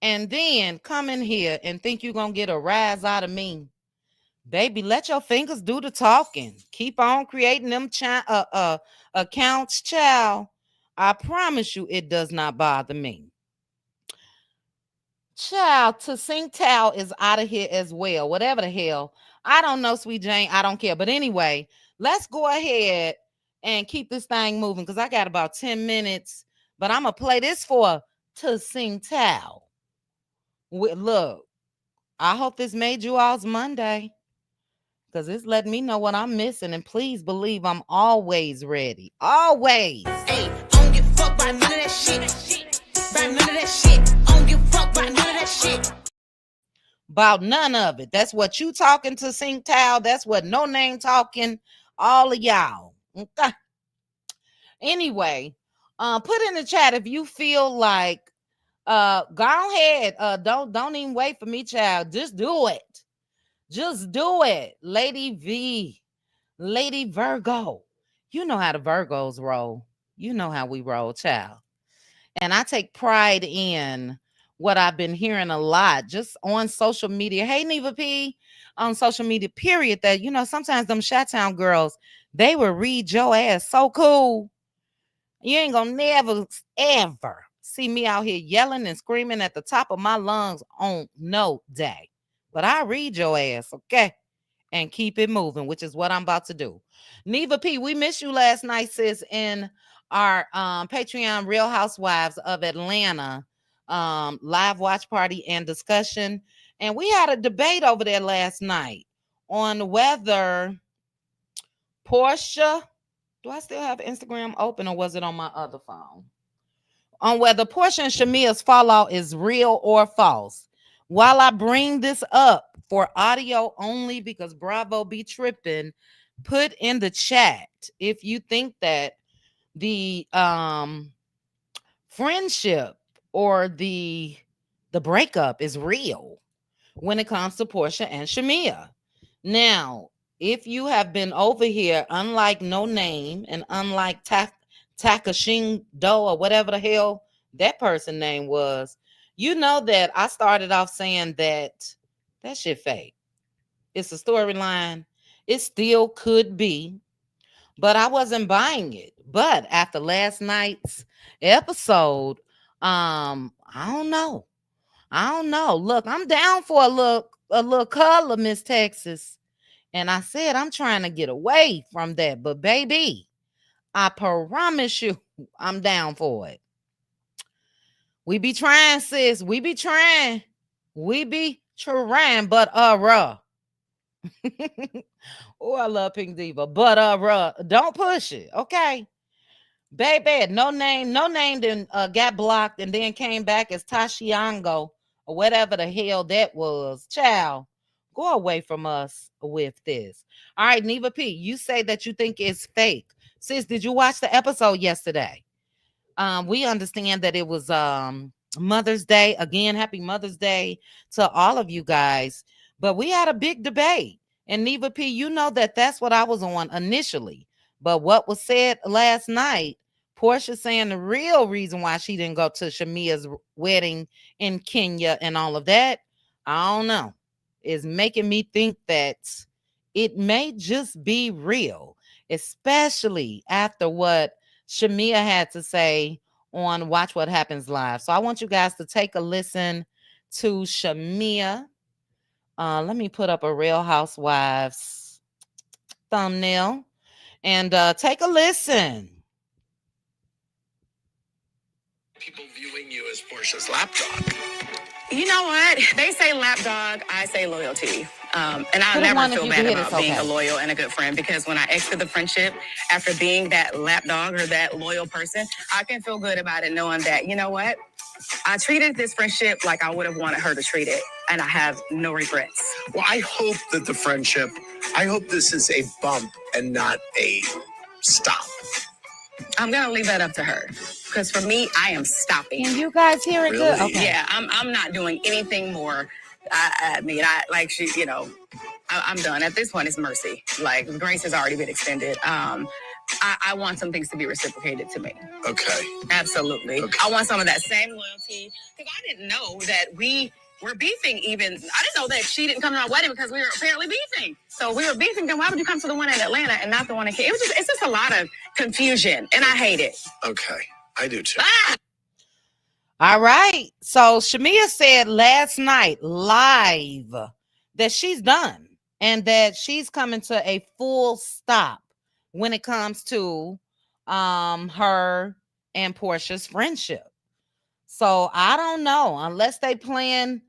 and then come in here and think you're going to get a rise out of me? Baby, let your fingers do the talking. Keep on creating them accounts, child. I promise you it does not bother me. Child, to sing towel is out of here as well. Whatever the hell. I don't know, Sweet Jane. I don't care. But anyway, let's go ahead and keep this thing moving because I got about 10 minutes. But I'm going to play this for To Sing Towel. Look, I hope this made you all's Monday because it's letting me know what I'm missing. And please believe I'm always ready. Always. Hey, I don't give a fuck about none of that shit. About none of that shit. I don't give a fuck about none of that shit. About none of it. That's what you talking to Sing Towel. That's what No Name talking. All of y'all. Okay. Anyway, put in the chat if you feel like go ahead. Don't even wait for me, child. Just do it. Just do it. Lady V. Lady Virgo. You know how the Virgos roll. You know how we roll, child. And I take pride in what I've been hearing a lot just on social media. Hey, Neva P, on social media, period, that, you know, sometimes them Chi-Town girls, they will read your ass so cool. You ain't gonna never, ever see me out here yelling and screaming at the top of my lungs on no day. But I read your ass, okay? And keep it moving, which is what I'm about to do. Neva P, we missed you last night, sis, in our Patreon Real Housewives of Atlanta live watch party and discussion. And we had a debate over there last night on whether Portia, do I still have Instagram open or was it on my other phone? On whether Portia and Shamia's fallout is real or false. While I bring this up for audio only because Bravo be tripping, put in the chat if you think that the friendship or the breakup is real when it comes to Portia and Shamia. Now, if you have been over here, unlike No Name and unlike Takashin Do or whatever the hell that person name was, you know that I started off saying that shit fake. It's a storyline. It still could be, but I wasn't buying it. But after last night's episode, I don't know. Look, I'm down for a little color, Miss Texas. And I said I'm trying to get away from that. But baby, I promise you, I'm down for it. We be trying, sis. We be trying, but oh, I love Pink Diva, but don't push it, okay? Baby, no name then got blocked and then came back as Tashiango or whatever the hell that was. Child, go away from us with this. All right, Neva P, you say that you think it's fake. Sis, did you watch the episode yesterday? We understand that it was Mother's Day. Again, happy Mother's Day to all of you guys. But we had a big debate. And Neva P, you know that that's what I was on initially. But what was said last night, Portia saying the real reason why she didn't go to Shamia's wedding in Kenya and all of that, I don't know, is making me think that it may just be real, especially after what Shamia had to say on Watch What Happens Live. So I want you guys to take a listen to Shamia. Let me put up a Real Housewives thumbnail and take a listen. People viewing you as Portia's lapdog. You know what? They say lapdog, I say loyalty. And I'll never feel bad about being a loyal and a good friend because when I exited the friendship after being that lapdog or that loyal person, I can feel good about it knowing that, you know what? I treated this friendship like I would have wanted her to treat it, and I have no regrets. Well, I hope that the friendship I hope this is a bump and not a stop. I'm gonna leave that up to her, because for me, I am stopping. Can you guys hear it good? Really? Okay. Yeah, I'm not doing anything more. I mean, I like she, you know, I'm done. At this point, it's mercy. Like, grace has already been extended. I want some things to be reciprocated to me. Okay. Absolutely. Okay. I want some of that same loyalty, because I didn't know that we were beefing even. I didn't know that she didn't come to my wedding because we were apparently beefing. So we were beefing, then why would you come to the one in Atlanta and not the one in Kenya? It's just a lot of confusion, and I hate it. Okay. I do too. All right. So Shamia said last night live that she's done and that she's coming to a full stop when it comes to her and Portia's friendship. So I don't know, unless they plan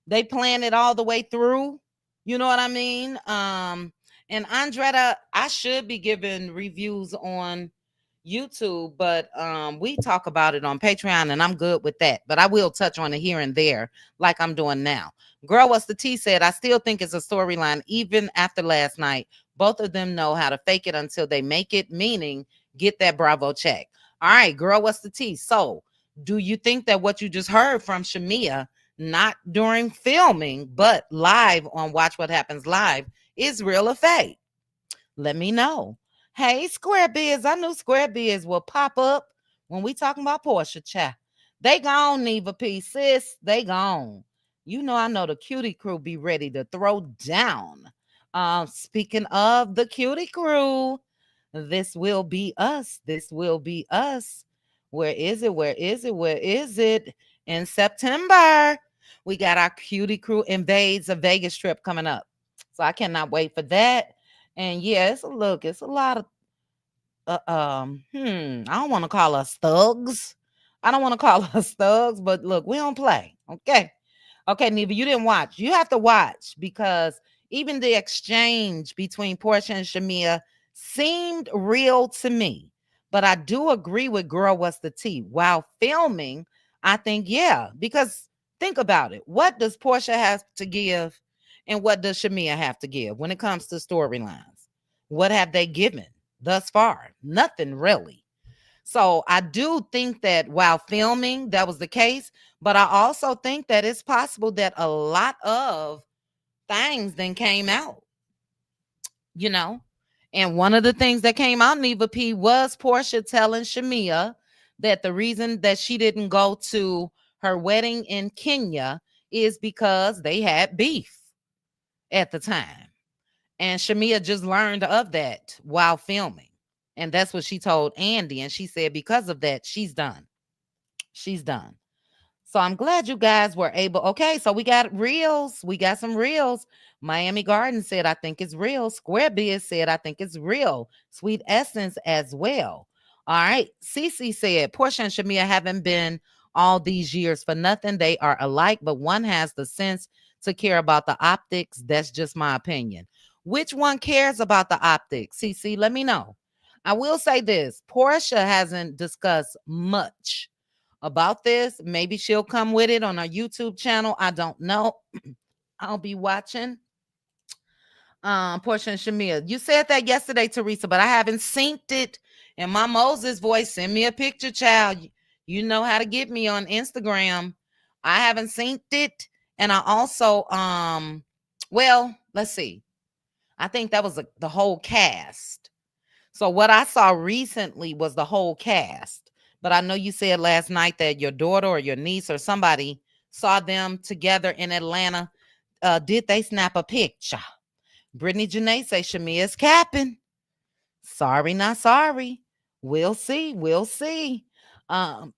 it all the way through. You know what I mean? And Andretta, I should be giving reviews on YouTube, but we talk about it on Patreon, and I'm good with that. But I will touch on it here and there, like I'm doing now. Girl, what's the T said, I still think it's a storyline, even after last night. Both of them know how to fake it until they make it, meaning get that Bravo check. All right, girl, what's the T? So, do you think that what you just heard from Shamia, not during filming, but live on Watch What Happens Live, is real or fake? Let me know. Hey, Square Biz, I knew Square Biz will pop up when we talking about Portia, child. They gone, Neva P. Sis, they gone. You know, I know the Cutie crew be ready to throw down. Speaking of the Cutie crew, this will be us. This will be us. Where is it? Where is it? Where is it? In September, we got our Cutie crew invades a Vegas trip coming up. So I cannot wait for that. And yeah, it's a lot of I don't want to call us thugs. I don't want to call us thugs, but look, we don't play. Okay, Neva, you didn't watch. You have to watch, because even the exchange between Portia and Shamia seemed real to me. But I do agree with Girl What's the Tea. While filming, I think, yeah, because think about it. What does Portia have to give and what does Shamia have to give when it comes to storylines? What have they given thus far? Nothing really. So I do think that while filming, that was the case. But I also think that it's possible that a lot of things then came out, you know. And one of the things that came out, Neva P, was Portia telling Shamia that the reason that she didn't go to her wedding in Kenya is because they had beef at the time. And Shamia just learned of that while filming. And that's what she told Andy. And she said because of that, she's done. She's done. So I'm glad you guys were able. Okay, so we got reels. We got some reels. Miami Garden said, I think it's real. Square Biz said, I think it's real. Sweet Essence as well. All right. Cece said, Portia and Shamia haven't been all these years for nothing. They are alike, but one has the sense to care about the optics. That's just my opinion. Which one cares about the optics? Cece, let me know. I will say this. Portia hasn't discussed much about this. Maybe she'll come with it on our YouTube channel. I don't know. I'll be watching. Portia and Shamia. You said that yesterday, Teresa, but I haven't synced it in my Moses voice. Send me a picture, child. You know how to get me on Instagram. I haven't synced it. And I also, well, let's see. I think that was the whole cast. So what I saw recently was the whole cast. But I know you said last night that your daughter or your niece or somebody saw them together in Atlanta. Did they snap a picture? Brittany Janae say Shamia's capping. Sorry, not sorry. We'll see. We'll see.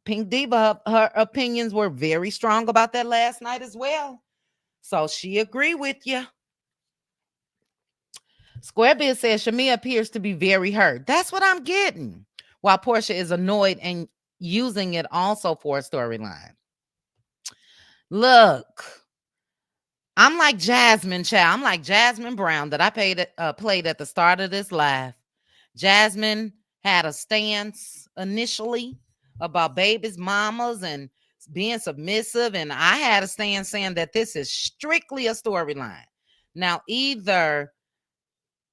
Pink Diva, her opinions were very strong about that last night as well. So she agreed with you. Squarebiz says Shamia appears to be very hurt. That's what I'm getting. While Portia is annoyed and using it also for a storyline. Look, I'm like Jasmine, child. I'm like Jasmine Brown that I played at the start of this live. Jasmine had a stance initially about babies, mamas, and being submissive. And I had a stance saying that this is strictly a storyline. Now, either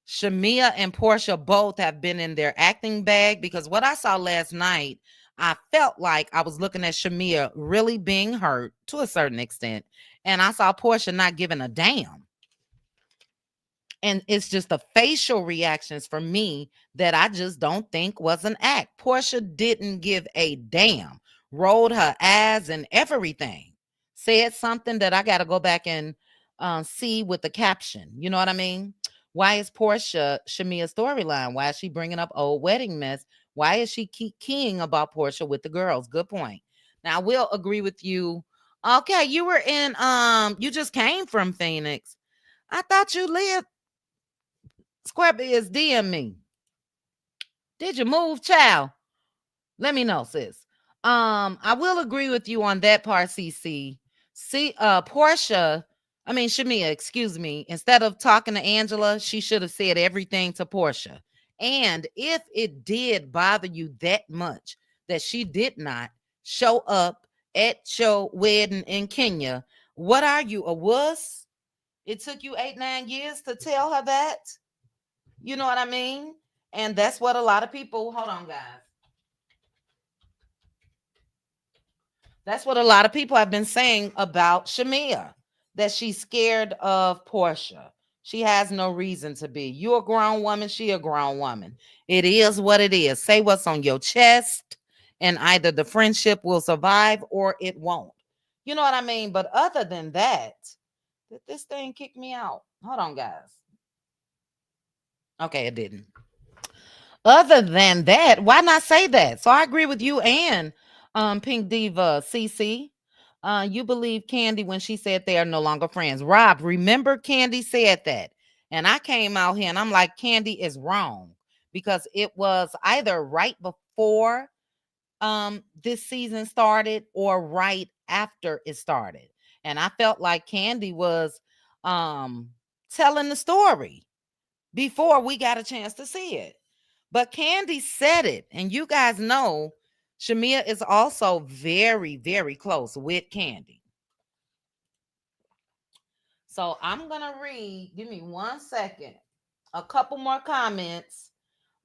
Shamia and Portia both have been in their acting bag, because what I saw last night, I felt like I was looking at Shamia really being hurt to a certain extent, and I saw Portia not giving a damn. And it's just the facial reactions for me that I just don't think was an act. Portia didn't give a damn, rolled her eyes and everything, said something that I got to go back and see with the caption. You know what I mean? Why is Portia Shamia's storyline? Why is she bringing up old wedding mess? Why is she keying about Portia with the girls? Good point. Now, I will agree with you. Okay, you were in, you just came from Phoenix. I thought you lived. Squarebiz, DM me. Did you move, child? Let me know, sis. I will agree with you on that part, CC. See, Portia, I mean Shamia, excuse me. Instead of talking to Angela, she should have said everything to Portia. And if it did bother you that much that she did not show up at your wedding in Kenya, what are you, a wuss? It took you 8-9 years to tell her that. You know what I mean? And that's what a lot of people, hold on, guys. That's what a lot of people have been saying about Shamia, that she's scared of Portia. She has no reason to be. You a grown woman, she a grown woman. It is what it is. Say what's on your chest, and either the friendship will survive or it won't. You know what I mean? But other than that, did this thing kick me out? Hold on, guys. Okay, it didn't. Other than that, why not say that? So I agree with you and Pink Diva CC. You believe Candy when she said they are no longer friends. Rob, remember Candy said that. And I came out here and I'm like, Candy is wrong, because it was either right before this season started or right after it started. And I felt like Candy was telling the story before we got a chance to see it. But Candy said it, and you guys know Shamia is also very, very close with Candy. So I'm going to read, give me 1 second, a couple more comments.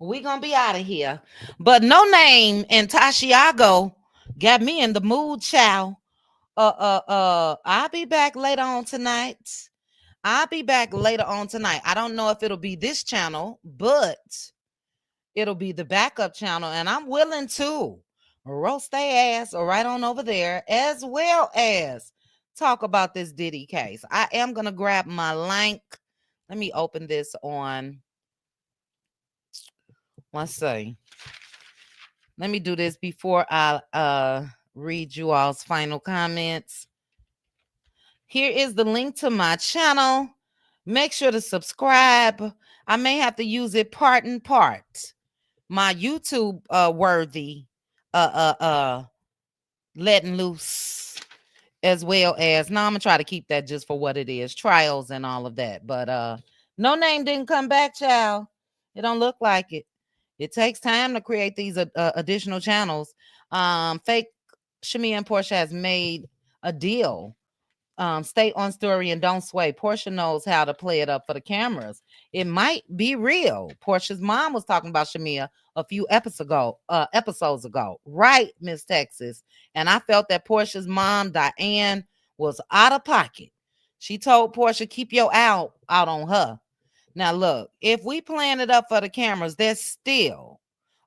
We're going to be out of here. But No Name and Tashiago got me in the mood, child. I'll be back later on tonight. I don't know if it'll be this channel, but it'll be the backup channel, and I'm willing to roast their ass right on over there, as well as talk about this Diddy case. I am going to grab my link. Let me open this on. Let's see. Let me do this before I read you all's final comments. Here is the link to my channel. Make sure to subscribe. I may have to use it part and part. My YouTube worthy letting loose, as well as I'm gonna try to keep that just for what it is, trials and all of that. But No Name didn't come back, child. It don't look like it. It takes time to create these additional channels. Fake Shamia and Portia has made a deal. Stay on story and don't sway. Portia knows how to play it up for the cameras. It might be real. Portia's mom was talking about Shamia a few episodes ago, right, Miss Texas? And I felt that Portia's mom, Diane, was out of pocket. She told Portia, keep your eye out on her. Now, look, if we plan it up for the cameras, there's still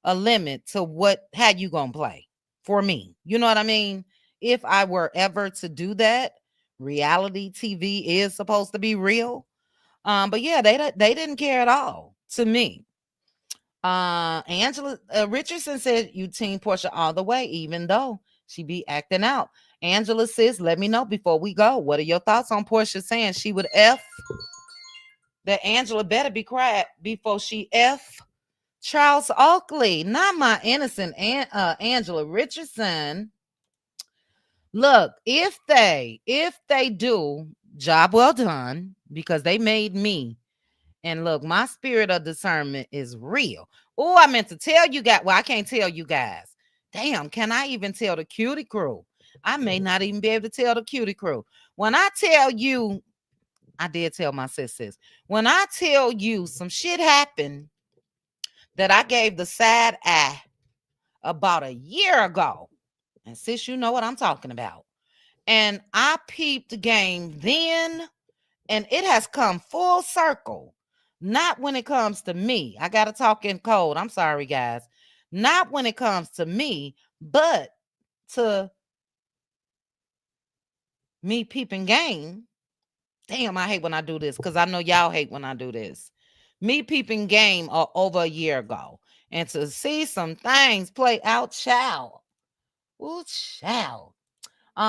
a limit to how you gonna play for me. You know what I mean? If I were ever to do that, reality TV is supposed to be real. But yeah, they didn't care at all to me. Angela Richardson said you team Portia all the way, even though she be acting out. Angela says, let me know before we go. What are your thoughts on Portia saying she would F? That Angela better be quiet before she F Charles Oakley, not my innocent Angela Richardson. Look, if they do, job well done, because they made me. And look, my spirit of discernment is real. Oh, I meant to tell you guys. Well, I can't tell you guys. Damn, can I even tell the Cutie crew? I may not even be able to tell the Cutie crew. When I tell you I did tell my sis. When I tell you some shit happened that I gave the side eye about a year ago, and sis, you know what I'm talking about. And I peeped the game then, and it has come full circle. Not when it comes to me. I got to talk in code. I'm sorry, guys. Not when it comes to me, but to me peeping game. Damn, I hate when I do this because I know y'all hate when I do this. Me peeping game over a year ago. And to see some things play out, child. Ooh, child.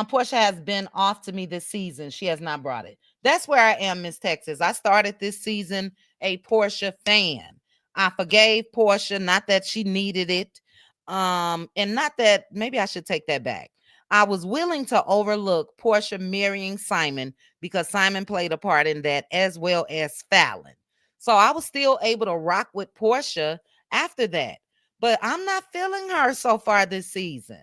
Portia has been off to me this season. She has not brought it. That's where I am, Miss Texas. I started this season a Portia fan. I forgave Portia, not that she needed it. And not that, maybe I should take that back. I was willing to overlook Portia marrying Simon because Simon played a part in that, as well as Fallon. So I was still able to rock with Portia after that. But I'm not feeling her so far this season.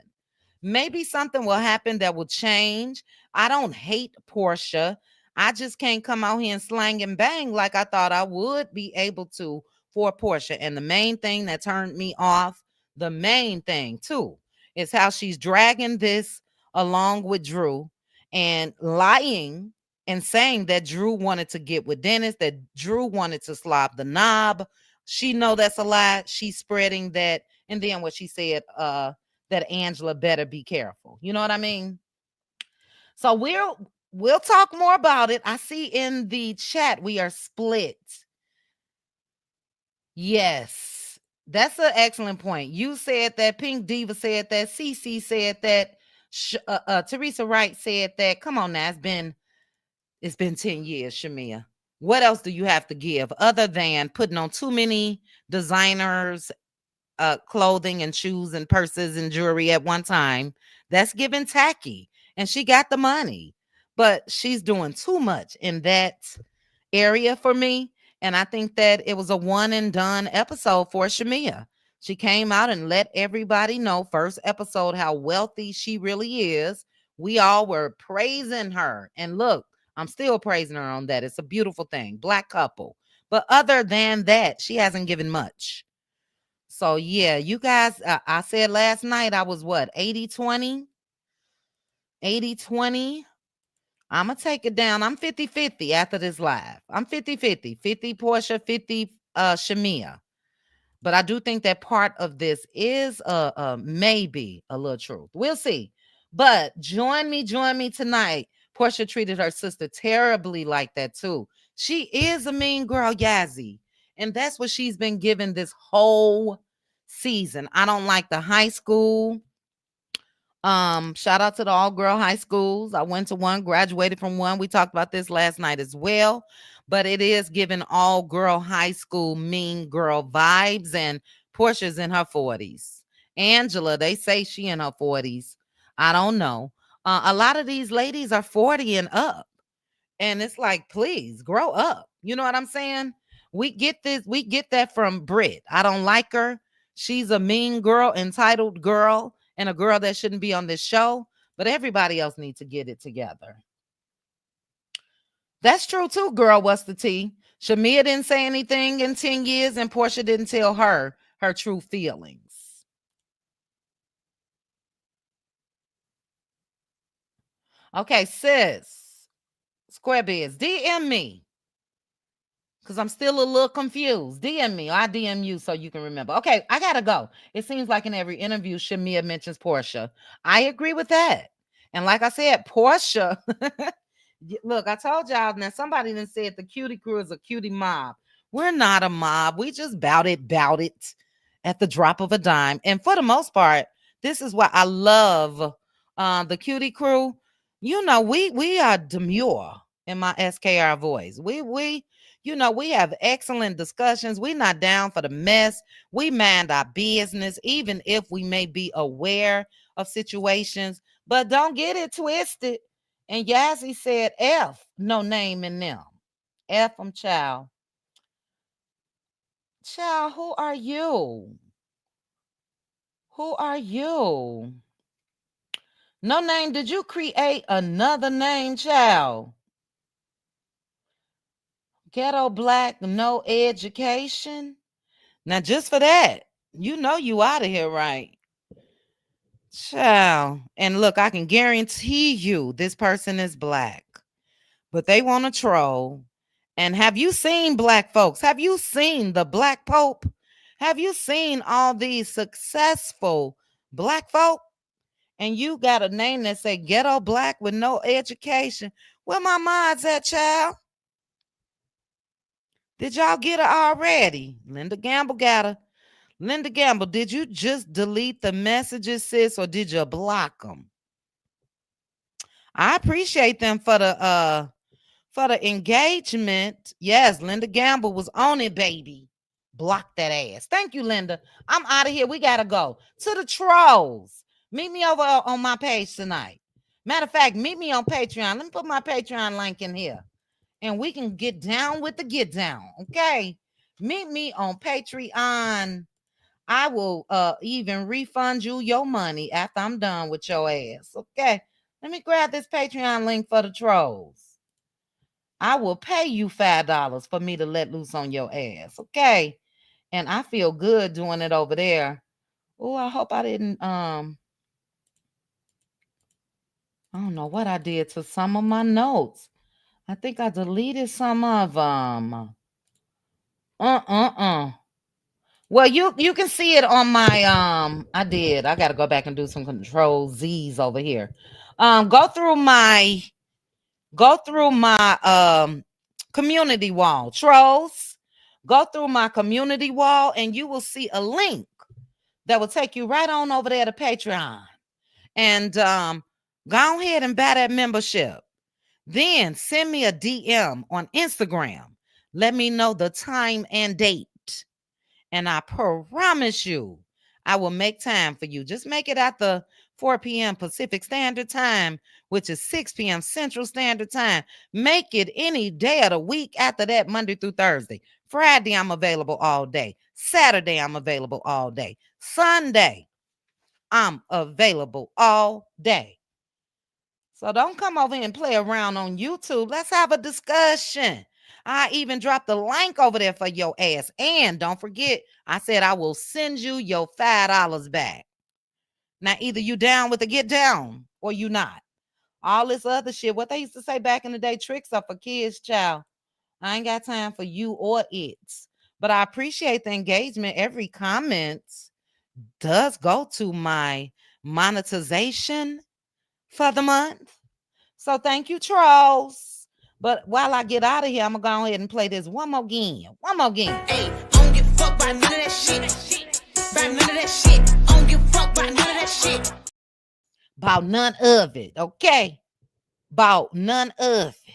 Maybe something will happen that will change. I don't hate Portia. I just can't come out here and slang and bang like I thought I would be able to for Portia. And the main thing that turned me off, the main thing too, is how she's dragging this along with Drew and lying and saying that Drew wanted to get with Dennis, that Drew wanted to slob the knob. She know that's a lie. She's spreading that. And then what she said, that Angela better be careful. You know what I mean? So we'll talk more about it. I see in the chat we are split. Yes, that's an excellent point. You said that. Pink Diva said that. CC said that. Teresa Wright said that. Come on now, it's been 10 years, Shamia. What else do you have to give other than putting on too many designers clothing and shoes and purses and jewelry at one time? That's giving tacky, and she got the money, but she's doing too much in that area for me. And I think that it was a one and done episode for Shamia. She came out and let everybody know, first episode, how wealthy she really is. We all were praising her, and look, I'm still praising her on that. It's a beautiful thing. Black couple. But other than that, she hasn't given much. So yeah, you guys, I said last night I was what, 80-20? 80-20. I'm going to take it down. I'm 50-50 after this live. I'm 50-50. 50 Portia, 50 Shamia. But I do think that part of this is maybe a little truth. We'll see. But join me tonight. Portia treated her sister terribly like that too. She is a mean girl, Yazzie. And that's what she's been given this whole season. I don't like the high school. Shout out to the all-girl high schools. I went to one, graduated from one. We talked about this last night as well. But it is giving all-girl high school mean girl vibes. And Portia's in her 40s. Angela, they say she in her 40s. I don't know. A lot of these ladies are 40 and up. And it's like, please grow up. You know what I'm saying? We get that from Brit. I don't like her. She's a mean girl, entitled girl, and a girl that shouldn't be on this show. But everybody else needs to get it together. That's true too, girl. What's the tea? Shamia didn't say anything in 10 years, and Portia didn't tell her true feelings. Okay, sis. Squarebeards, DM me. Because I'm still a little confused. DM me. I DM you so you can remember. Okay, I got to go. It seems like in every interview, Shamia mentions Portia. I agree with that. And like I said, Portia, look, I told y'all, now somebody then said the cutie crew is a cutie mob. We're not a mob. We just bout it at the drop of a dime. And for the most part, this is why I love the cutie crew. You know, we are demure in my SKR voice. We have excellent discussions. We're not down for the mess. We mind our business, even if we may be aware of situations. But don't get it twisted. And Yazzie said, F, no name in them. F them, child. Child, who are you? Who are you? No name. Did you create another name, child? Ghetto black, no education. Now, just for that, you know you out of here, right? Child. And look, I can guarantee you this person is black, but they want to troll. And have you seen black folks? Have you seen the Black Pope? Have you seen all these successful black folk? And you got a name that say ghetto black with no education. Where my mind's at, child? Did y'all get her already? Linda Gamble got her. Linda Gamble, did you just delete the messages, sis, or did you block them? I appreciate them for the engagement. Yes, Linda Gamble was on it, baby. Block that ass. Thank you, Linda. I'm out of here. We gotta go to the trolls. Meet me over on my page tonight. Matter of fact, meet me on Patreon. Let me put my Patreon link in here, and we can get down with the get down. Okay, meet me on Patreon. I will even refund you your money after I'm done with your ass. Okay, let me grab this Patreon link for the trolls. I will pay you $5 for me to let loose on your ass. Okay, and I feel good doing it over there. Oh, I hope I didn't I don't know what I did to some of my notes. I think I deleted some of them. Well, you can see it on my I did. I got to go back and do some control Z's over here. Go through my community wall. Trolls, go through my community wall and you will see a link that will take you right on over there to Patreon. And go ahead and buy that membership. Then send me a DM on Instagram. Let me know the time and date. And I promise you, I will make time for you. Just make it at the 4 p.m. Pacific Standard Time, which is 6 p.m. Central Standard Time. Make it any day of the week after that, Monday through Thursday. Friday, I'm available all day. Saturday, I'm available all day. Sunday, I'm available all day. So don't come over here and play around on YouTube. Let's have a discussion. I even dropped the link over there for your ass. And don't forget, I said I will send you your $5 back. Now, either you down with the get down or you not. All this other shit, what they used to say back in the day, tricks are for kids, child. I ain't got time for you or it. But I appreciate the engagement. Every comment does go to my monetization for the month. So thank you, trolls. But while I get out of here, I'm gonna go ahead and play this one more game. One more game. Hey, I don't give a fuck by none of that shit. By none of that shit. I don't give a fuck by none of that shit. About none of it, okay? About none of it.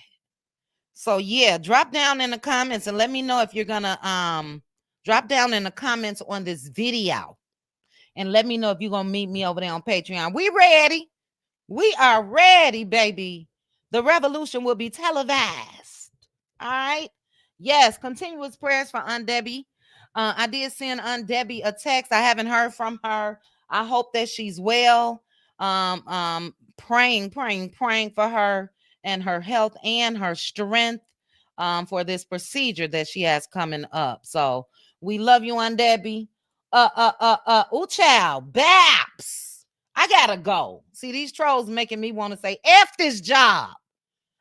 So yeah, drop down in the comments and let me know if you're gonna drop down in the comments on this video. And let me know if you're gonna meet me over there on Patreon. We ready. We are ready, baby. The revolution will be televised. All right. Yes, continuous prayers for Aunt Debbie. I did send Aunt Debbie a text. I haven't heard from her. I hope that she's well. Praying for her and her health and her strength for this procedure that she has coming up. So we love you, Aunt Debbie. Ooh, child, Baps. I gotta go. See, these trolls making me want to say F this job.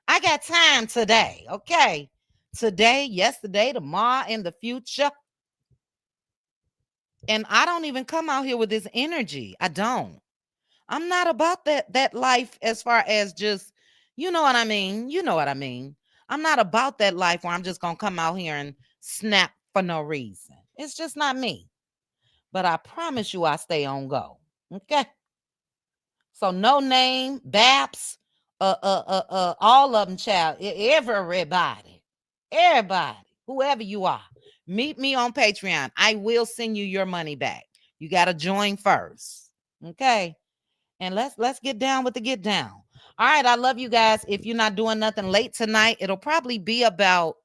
I got time today, okay? Today, yesterday, tomorrow, in the future. And I don't even come out here with this energy. I don't. I'm not about that life as far as just, you know what I mean? You know what I mean. I'm not about that life where I'm just going to come out here and snap for no reason. It's just not me. But I promise you I stay on go, okay? So no name, Baps, all of them, child, everybody, whoever you are, meet me on Patreon. I will send you your money back. You got to join first, okay? And let's get down with the get down. All right, I love you guys. If you're not doing nothing late tonight, it'll probably be about,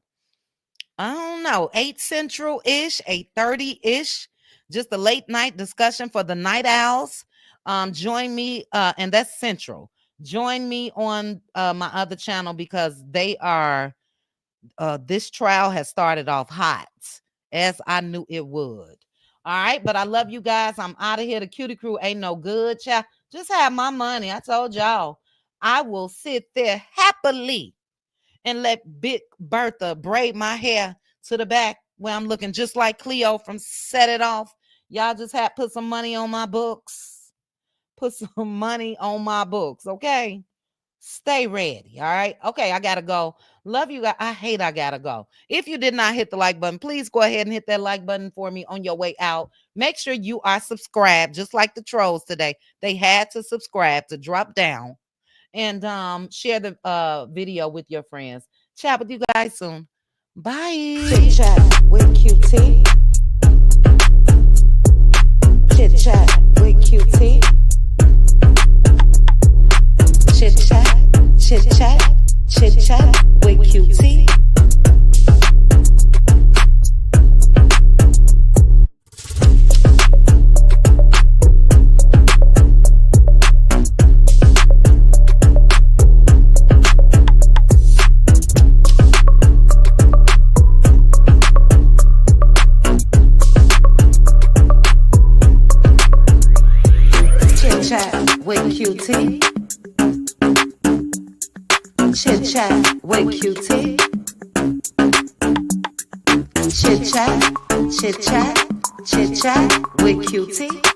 I don't know, 8 Central-ish, 8:30-ish, just a late night discussion for the night owls. Join me, and that's Central. Join me on my other channel because they are This trial has started off hot, as I knew it would. All right, but I love you guys. I'm out of here. The Cutie Crew ain't no good, child. Just have my money. I told y'all. I will sit there happily and let Big Bertha braid my hair to the back where I'm looking just like Cleo from Set It Off. Y'all just have put some money on my books. Put some money on my books, okay? Stay ready, all right? Okay, I gotta go. Love you guys. I gotta go. If you did not hit the like button, please go ahead and hit that like button for me on your way out. Make sure you are subscribed, just like the trolls today. They had to subscribe to drop down. And share the video with your friends. Chat with you guys soon. Bye. Chit chat with QT. Chit chat with QT. Chit chat, chit chat, chit chat with QT. Chit chat with QT. Chit chat with QT. Chit chat, chit chat, chit chat with QT.